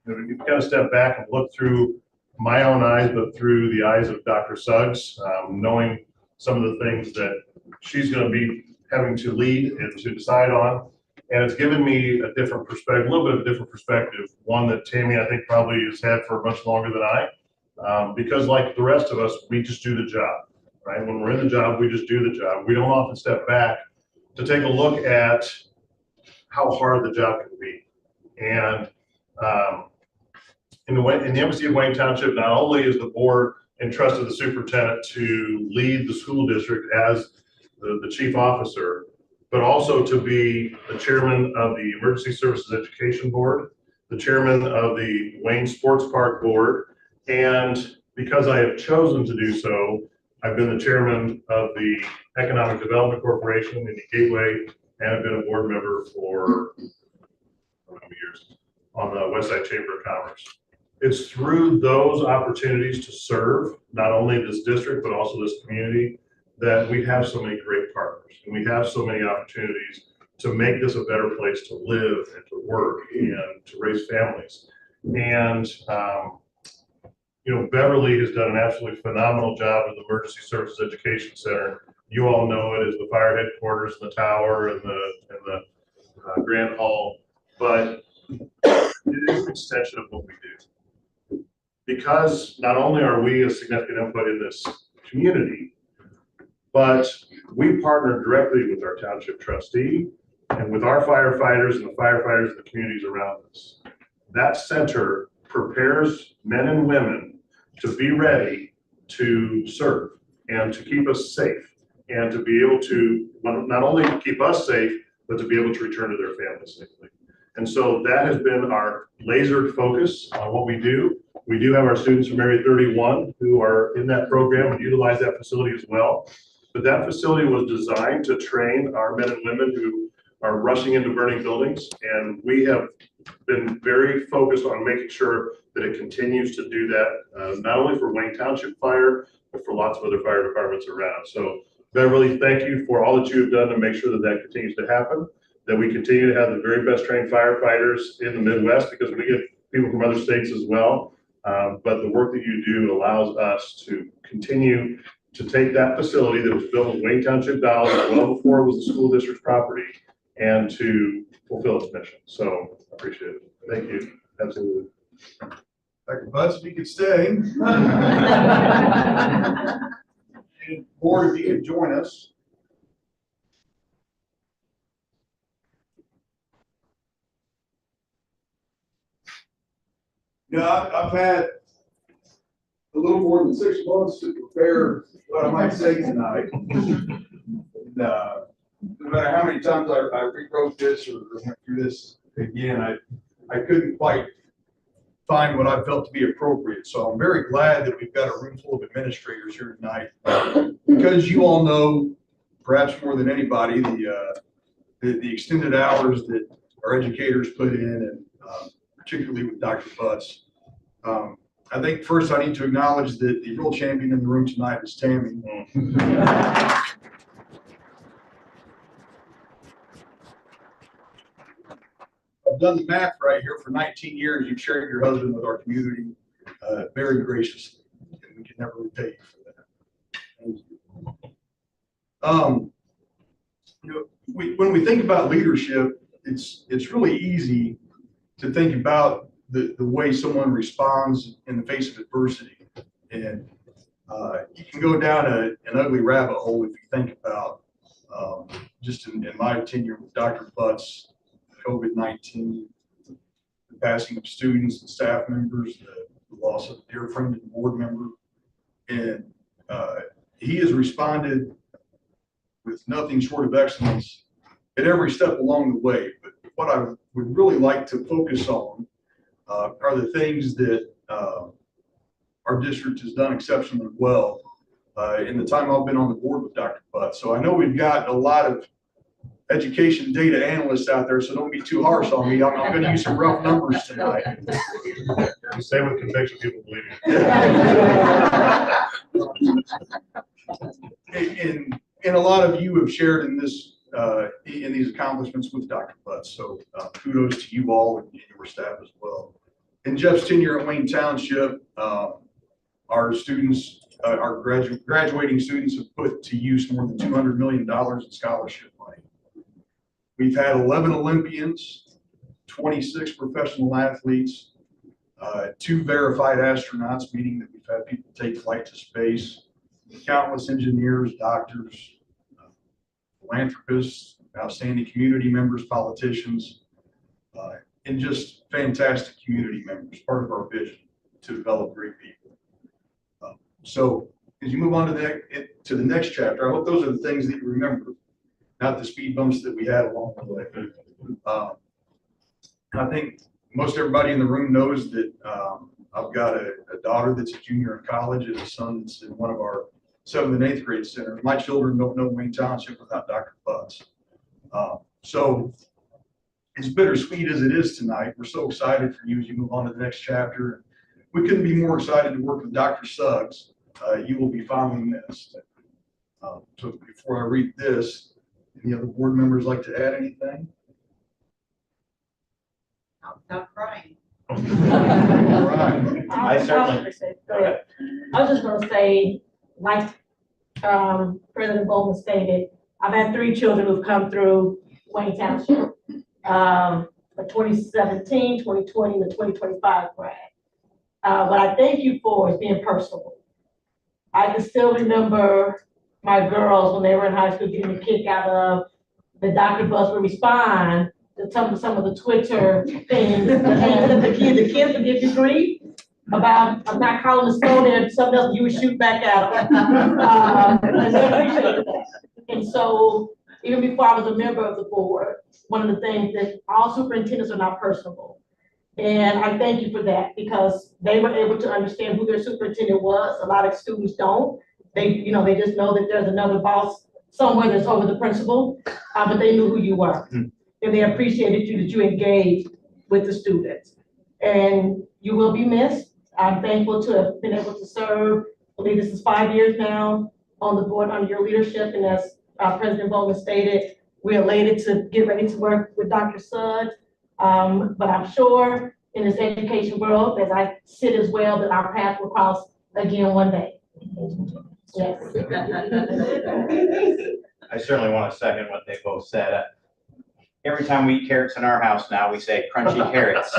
you kind of step back and look through my own eyes, but through the eyes of Dr. Suggs, knowing some of the things that she's going to be having to lead and to decide on. And it's given me a different perspective, a little bit of a different perspective, one that Tammy, I think, probably has had for much longer than I, because like the rest of us, we just do the job, right? When we're in the job, we just do the job. We don't often step back to take a look at how hard the job can be. And in the MSD of Wayne Township, not only is the board entrusted the superintendent to lead the school district as the chief officer, but also to be the chairman of the Emergency Services Education Board, the chairman of the Wayne Sports Park Board, and because I have chosen to do so, I've been the chairman of the Economic Development Corporation in the Gateway, and I've been a board member for how many years on the Westside Chamber of Commerce. It's through those opportunities to serve not only this district, but also this community, that we have so many great partners and we have so many opportunities to make this a better place to live and to work and to raise families. And, you know, Beverly has done an absolutely phenomenal job in the Emergency Services Education Center. You all know it as the fire headquarters, and the tower, and the Grand Hall, but it is an extension of what we do. Because not only are we a significant input in this community, but we partner directly with our township trustee and with our firefighters and the firefighters in the communities around us. That center prepares men and women to be ready to serve and to keep us safe and to be able to not only keep us safe, but to be able to return to their families safely. And so that has been our laser focus on what we do. We do have our students from Area 31 who are in that program and utilize that facility as well. But that facility was designed to train our men and women who are rushing into burning buildings. And we have been very focused on making sure that it continues to do that, not only for Wayne Township Fire, but for lots of other fire departments around. So Beverly, thank you for all that you've done to make sure that that continues to happen, that we continue to have the very best trained firefighters in the Midwest, because we get people from other states as well. But the work that you do allows us to continue to take that facility that was built with Wayne Township dollars well before it was the school district's property and to fulfill its mission. So I appreciate it. Thank you. Absolutely. Dr. Butts, if you could stay. And board, if you could join us. You know, I've had a little more than 6 months to prepare what I might say tonight. no matter how many times I rewrote this or went through this again, I couldn't quite find what I felt to be appropriate. So I'm very glad that we've got a room full of administrators here tonight, because you all know, perhaps more than anybody, the extended hours that our educators put in, and particularly with Dr. Butts. I think first I need to acknowledge that the real champion in the room tonight is Tammy. I've done the math right here. For 19 years, you've shared your husband with our community very graciously, and we can never repay you for that. Thank you. You know, when we think about leadership, it's really easy to think about the way someone responds in the face of adversity, and you can go down an ugly rabbit hole if you think about just in my tenure with Dr. Butts, COVID-19, the passing of students and staff members, the loss of a dear friend and board member. And he has responded with nothing short of excellence at every step along the way. But what I would really like to focus on are the things that our district has done exceptionally well in the time I've been on the board with Dr. Butts. So I know we've got a lot of education data analysts out there, so don't be too harsh on me. I'm going to use some rough numbers tonight. You say with conviction, people believe you. And a lot of you have shared in this in these accomplishments with Dr. Butts. So kudos to you all and your staff as well. In Jeff's tenure at Wayne Township, our students, our graduating students have put to use more than $200 million in scholarship money. We've had 11 Olympians, 26 professional athletes, 2 verified astronauts, meaning that we've had people take flight to space, countless engineers, doctors, philanthropists, outstanding community members, politicians, and just fantastic community members, part of our vision to develop great people. So as you move on to the next chapter, I hope those are the things that you remember, not the speed bumps that we had along the way. I think most everybody in the room knows that I've got a daughter that's a junior in college and a son that's in one of our 7th and 8th grade centers. My children don't know Wayne Township without Dr. Butts. So as bittersweet as it is tonight, we're so excited for you as you move on to the next chapter. We couldn't be more excited to work with Dr. Suggs. You will be fondly missed. So before I read this, any other board members like to add anything? I'll stop crying. All right. I certainly. Go ahead. I was just going to say, like President Bowman stated, I've had 3 children who've come through Wayne Township, the 2017, 2020, and the 2025 grad. What I thank you for is being personal. I can still remember my girls when they were in high school getting a kick out of the Dr. Butts would respond to some of the Twitter things, and the kids would give you grief about I'm not calling the stone and something else you would shoot back at them. And they appreciated that. And so even before I was a member of the board, one of the things that all superintendents are not personable. And I thank you for that, because they were able to understand who their superintendent was. A lot of students don't. They just know that there's another boss somewhere that's over the principal, but they knew who you were. And they appreciated you, that you engaged with the students. And you will be missed. I'm thankful to have been able to serve. I believe this is 5 years now on the board under your leadership. And as President Bowman stated, we're elated to get ready to work with Dr. Suggs. But I'm sure in this education world, as I sit as well, that our path will cross again one day. Yes. I certainly want to second what they both said. Every time we eat carrots in our house now, we say crunchy carrots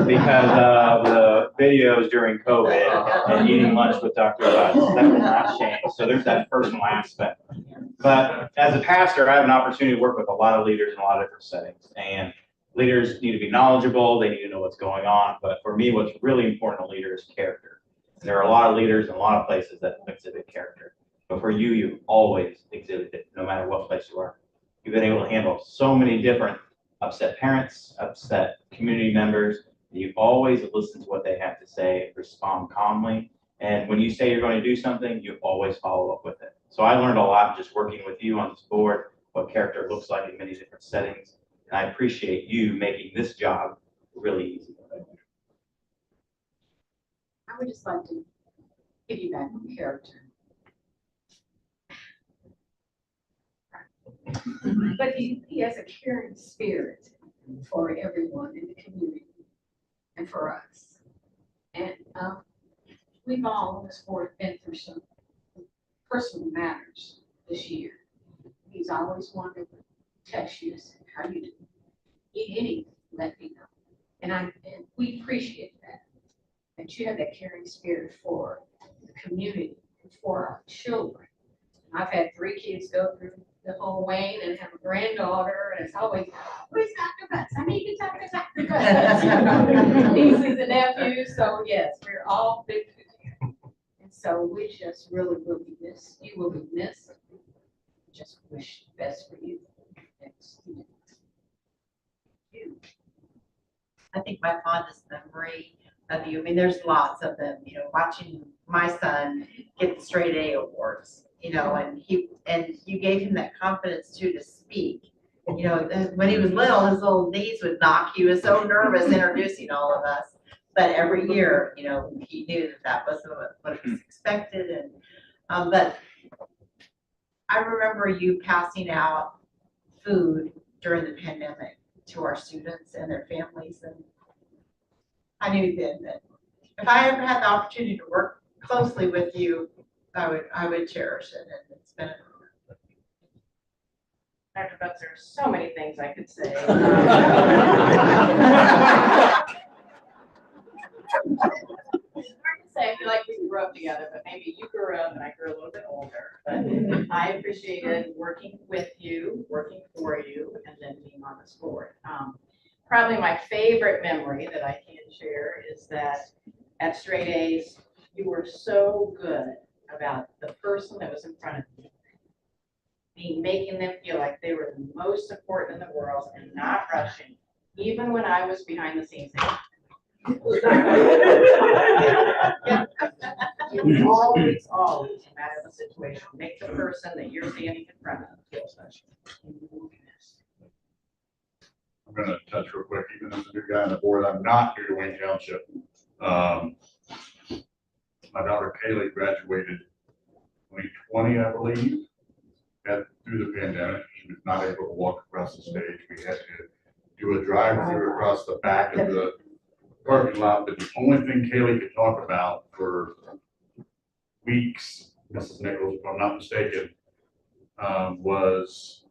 because of the videos during COVID and eating lunch with Dr. Butts. That will not change. So there's that personal aspect. But as a pastor, I have an opportunity to work with a lot of leaders in a lot of different settings. And leaders need to be knowledgeable. They need to know what's going on. But for me, what's really important to leader is character. There are a lot of leaders in a lot of places that exhibit character. But for you, you've always exhibited it, no matter what place you are. You've been able to handle so many different upset parents, upset community members. You always listen to what they have to say, respond calmly. And when you say you're going to do something, you always follow up with it. So I learned a lot just working with you on this board, what character looks like in many different settings. And I appreciate you making this job really easy. I would just like to piggyback on character. But he has a caring spirit for everyone in the community and for us. And we've all on this board been through some personal matters this year. He's always wanted to text you and say, how you doing? Anything, let me know. And we appreciate that you have that caring spirit for the community, for our children. I've had 3 kids go through the whole Wayne and have a granddaughter, and it's always, where's Dr. Butts? I need to talk to Dr. Butts. Nieces and nephews, so yes, we're all big together. And so we just really will be missed. You will be missed. Just wish the best for you. I think my fondest memory of you, I mean, there's lots of them, watching my son get the straight A awards, and you gave him that confidence too to speak. When he was little, his little knees would knock. He was so nervous introducing all of us. But every year, he knew that was what was expected. And but I remember you passing out food during the pandemic to our students and their families, and I knew then that if I ever had the opportunity to work closely with you, I would cherish it, and it's been an honor. Dr. Butts, there are so many things I could say. I feel like we grew up together, but maybe you grew up and I grew a little bit older. But I appreciated working with you, working for you, and then being on this board. Probably my favorite memory that I can share is that at Straight A's, you were so good about the person that was in front of you, making them feel like they were the most important in the world and not rushing, even when I was behind the scenes. You always, no matter the situation, make the person that you're standing in front of feel special. I'm going to touch real quick, even as a new guy on the board, I'm not new to Wayne Township. My daughter Kaylee graduated 2020, I believe, through the pandemic. She was not able to walk across the stage. We had to do a drive-through across the back of the parking lot, but the only thing Kaylee could talk about for weeks, Mrs. Nichols, if I'm not mistaken, was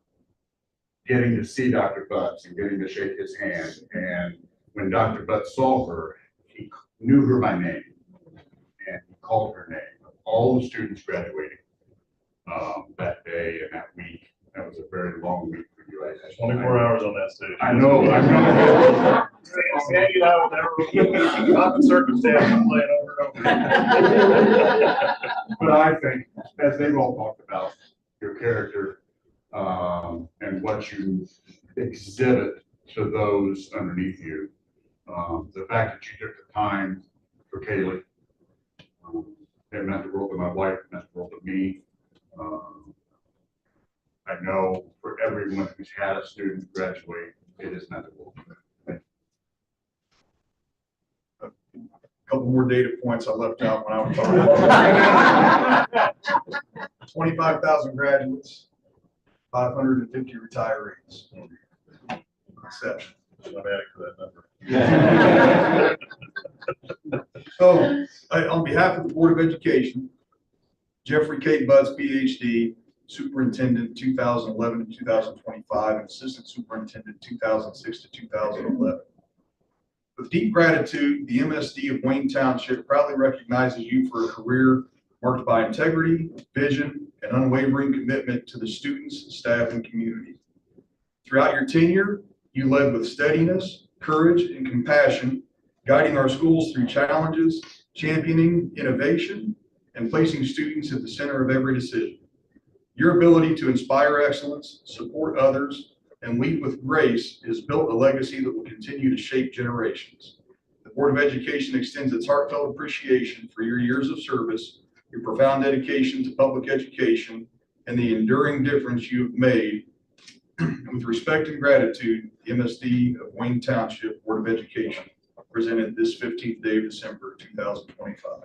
getting to see Dr. Butts and getting to shake his hand. And when Dr. Butts saw her, he knew her by name and he called her name. All the students graduating that day and that week. That was a very long week for you. 24 hours on that stage. I know. Hanging out with common circumstances playing over and over. But I think, as they've all talked about, your character and what you exhibit to those underneath you, the fact that you took the time for Kaylee, it meant the world to my wife, it meant the world to me. I know for everyone who's had a student graduate, it is meant the world to them. A couple more data points I left out when I was talking. 25,000 graduates, 550 retirees. Exception. I'm adding to that number. So, on behalf of the Board of Education, Jeffrey K. Butts, PhD, Superintendent 2011 to 2025, and Assistant Superintendent 2006 to 2011. With deep gratitude, the MSD of Wayne Township proudly recognizes you for a career marked by integrity, vision, and unwavering commitment to the students, staff, and community. Throughout your tenure, you led with steadiness, courage, and compassion, guiding our schools through challenges, championing innovation, and placing students at the center of every decision. Your ability to inspire excellence, support others, and lead with grace has built a legacy that will continue to shape generations. The Board of Education extends its heartfelt appreciation for your years of service, your profound dedication to public education, and the enduring difference you have made. With respect and gratitude, the MSD of Wayne Township Board of Education presented this 15th day of December 2025.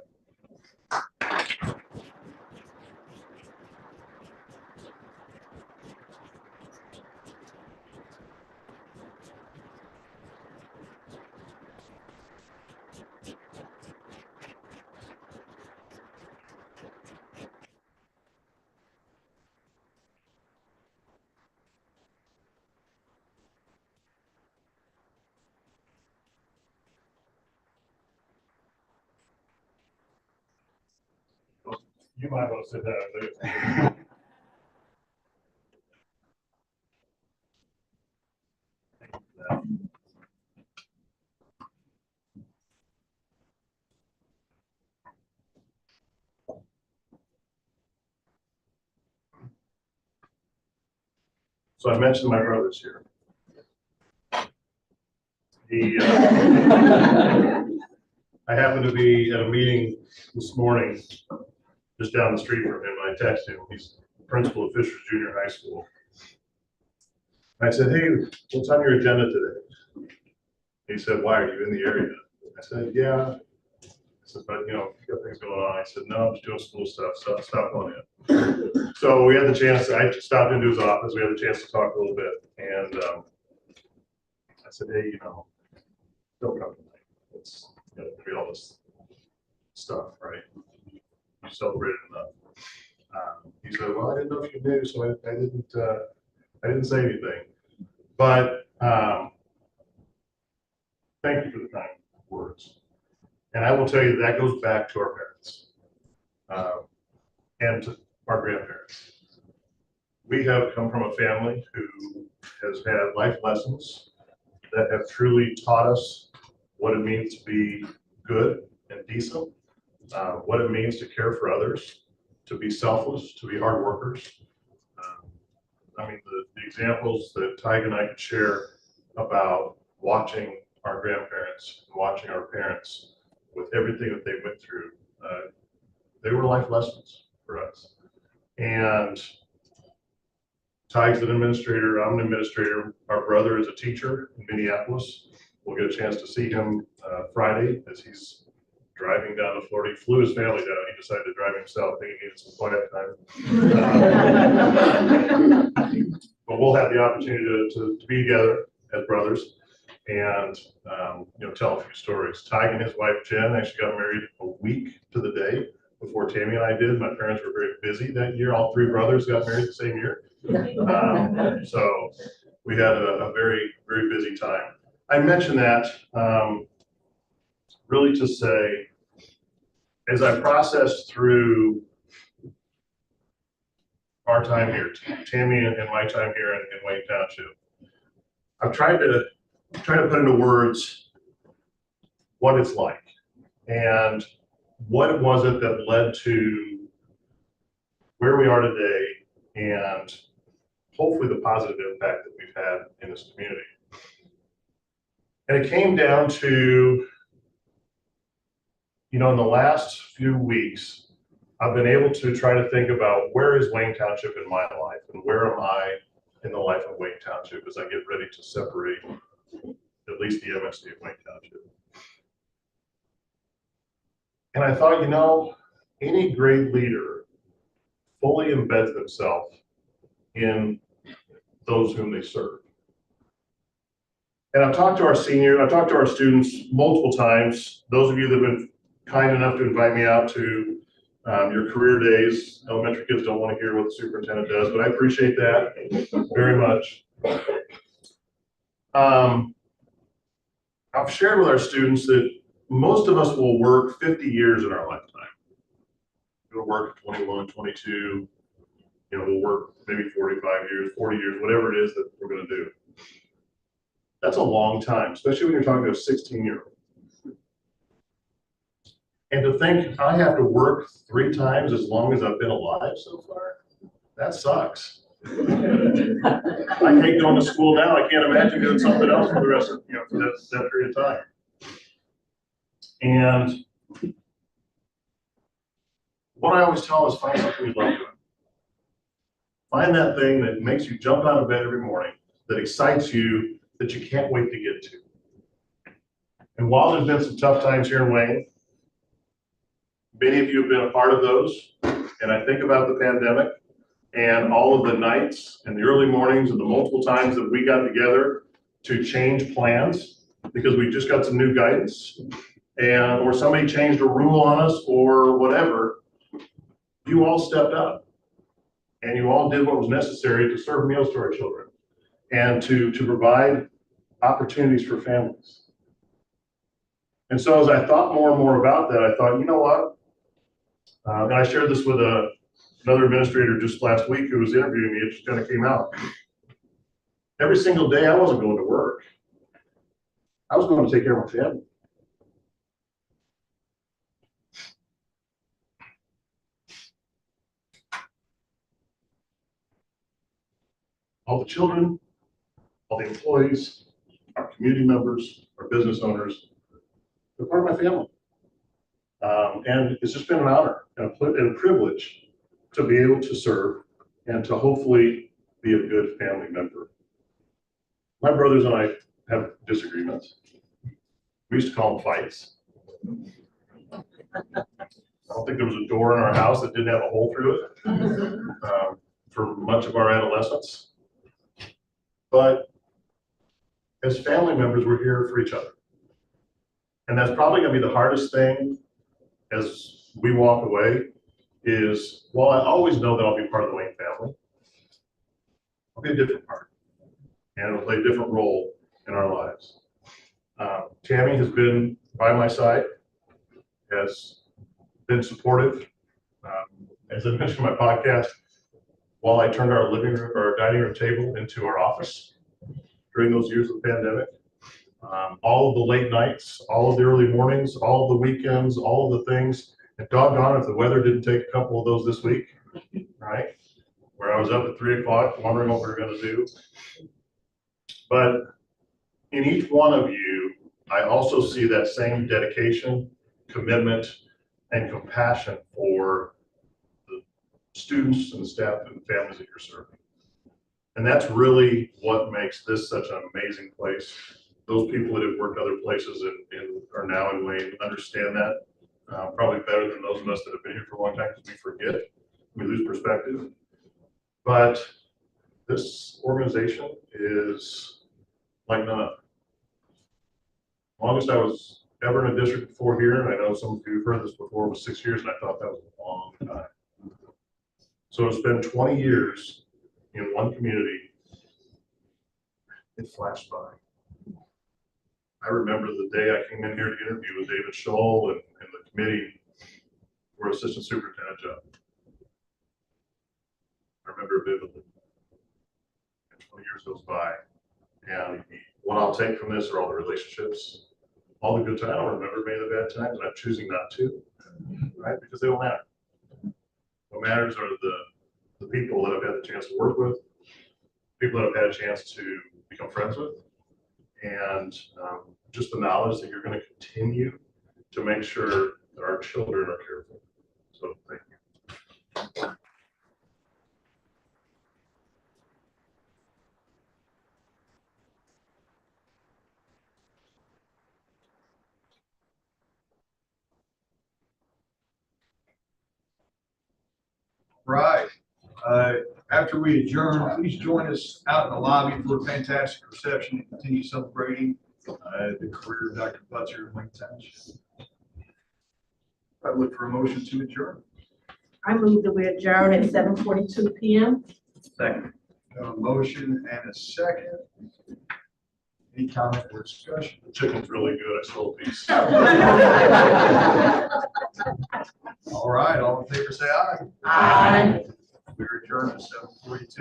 You might want to sit down. So I mentioned my brother's here. I happened to be at a meeting this morning, just down the street from him. I texted him. He's principal of Fishers Junior High School. I said, "Hey, what's on your agenda today?" He said, "Why, are you in the area?" I said, "Yeah." I said, "But you got things going on." I said, "No, I'm just doing school stuff, so stop on in." So we had the chance, I stopped into his office, we had the chance to talk a little bit, and I said, "Hey, don't come tonight. It's gonna be all this stuff, right? You celebrated enough." He said, "Well, I didn't know if you knew, so I didn't say anything." But thank you for the kind words. And I will tell you that goes back to our parents and to our grandparents. We have come from a family who has had life lessons that have truly taught us what it means to be good and decent, what it means to care for others, to be selfless, to be hard workers. I mean, the examples that Tyga and I could share about watching our grandparents and watching our parents with everything that they went through, they were life lessons for us. And Tyga's an administrator, I'm an administrator. Our brother is a teacher in Minneapolis. We'll get a chance to see him Friday as he's driving down to Florida. He flew his family down. He decided to drive himself. I think he needed some quiet time. But we'll have the opportunity to be together as brothers and tell a few stories. Tyga and his wife Jen actually got married a week to the day before Tammy and I did. My parents were very busy that year. All three brothers got married the same year. So we had a very, very busy time. I mentioned that really to say, as I processed through our time here, Tammy and my time here in Wayne Township, I've tried to put into words what it's like and what was it that led to where we are today and hopefully the positive impact that we've had in this community. And it came down to, in the last few weeks, I've been able to try to think about where is Wayne Township in my life and where am I in the life of Wayne Township as I get ready to separate at least the MSD of Wayne Township. And I thought, any great leader fully embeds themselves in those whom they serve. And I've talked to our students multiple times. Those of you that have been kind enough to invite me out to your career days. Elementary kids don't want to hear what the superintendent does, but I appreciate that very much. I've shared with our students that most of us will work 50 years in our lifetime. We'll work 21, 22, we'll work maybe 45 years, 40 years, whatever it is that we're going to do. That's a long time, especially when you're talking to a 16-year-old. And to think I have to work 3 times as long as I've been alive so far, that sucks. I hate going to school now. I can't imagine doing something else for the rest of, for that period of time. And what I always tell is find something you love doing. Find that thing that makes you jump out of bed every morning, that excites you, that you can't wait to get to. And while there's been some tough times here in Wayne, many of you have been a part of those. And I think about the pandemic and all of the nights and the early mornings and the multiple times that we got together to change plans because we just got some new guidance or somebody changed a rule on us or whatever. You all stepped up and you all did what was necessary to serve meals to our children and to provide opportunities for families. And so as I thought more and more about that, I thought, you know what? And I shared this with another administrator just last week who was interviewing me. It just kind of came out. Every single day I wasn't going to work. I was going to take care of my family. All the children, all the employees, our community members, our business owners, they're part of my family. And it's just been an honor and a privilege to be able to serve and to hopefully be a good family member. My brothers and I have disagreements. We used to call them fights. I don't think there was a door in our house that didn't have a hole through it for much of our adolescence. But as family members, we're here for each other. And that's probably going to be the hardest thing as we walk away is, while I always know that I'll be part of the Wayne family, I'll be a different part. And it'll play a different role in our lives. Tammy has been by my side, has been supportive. As I mentioned in my podcast, while I turned our living room or our dining room table into our office during those years of the pandemic, all of the late nights, all of the early mornings, all of the weekends, all of the things, and doggone if the weather didn't take a couple of those this week, right? Where I was up at 3 o'clock wondering what we were going to do. But in each one of you, I also see that same dedication, commitment, and compassion for the students and the staff and the families that you're serving. And that's really what makes this such an amazing place. Those people that have worked other places and are now in Wayne understand that probably better than those of us that have been here for a long time, because we forget, we lose perspective. But this organization is like none other. Longest I was ever in a district before here, and I know some of you have heard this before, was 6 years, and I thought that was a long time. So it's been 20 years in one community. It flashed by. I remember the day I came in here to interview with David Scholl and the committee for assistant superintendent job. I remember it vividly. And 20 years goes by, and what I'll take from this are all the relationships, all the good times. I don't remember many of the bad times, and I'm choosing not to, right? Because they don't matter. What matters are the people that I've had the chance to work with, people that I've had a chance to become friends with, and just the knowledge that you're going to continue to make sure that our children are cared for. So thank you. Right. After we adjourn, please join us out in the lobby for a fantastic reception and continue celebrating the career of Dr. Butzer in Wayne Township. I look for a motion to adjourn. I move that we adjourn at 7:42 p.m. Second. A motion and a second. Any comment or discussion? The chicken's really good. I stole a piece. All right, all in favor say aye. Aye. We're adjourned at 7:42.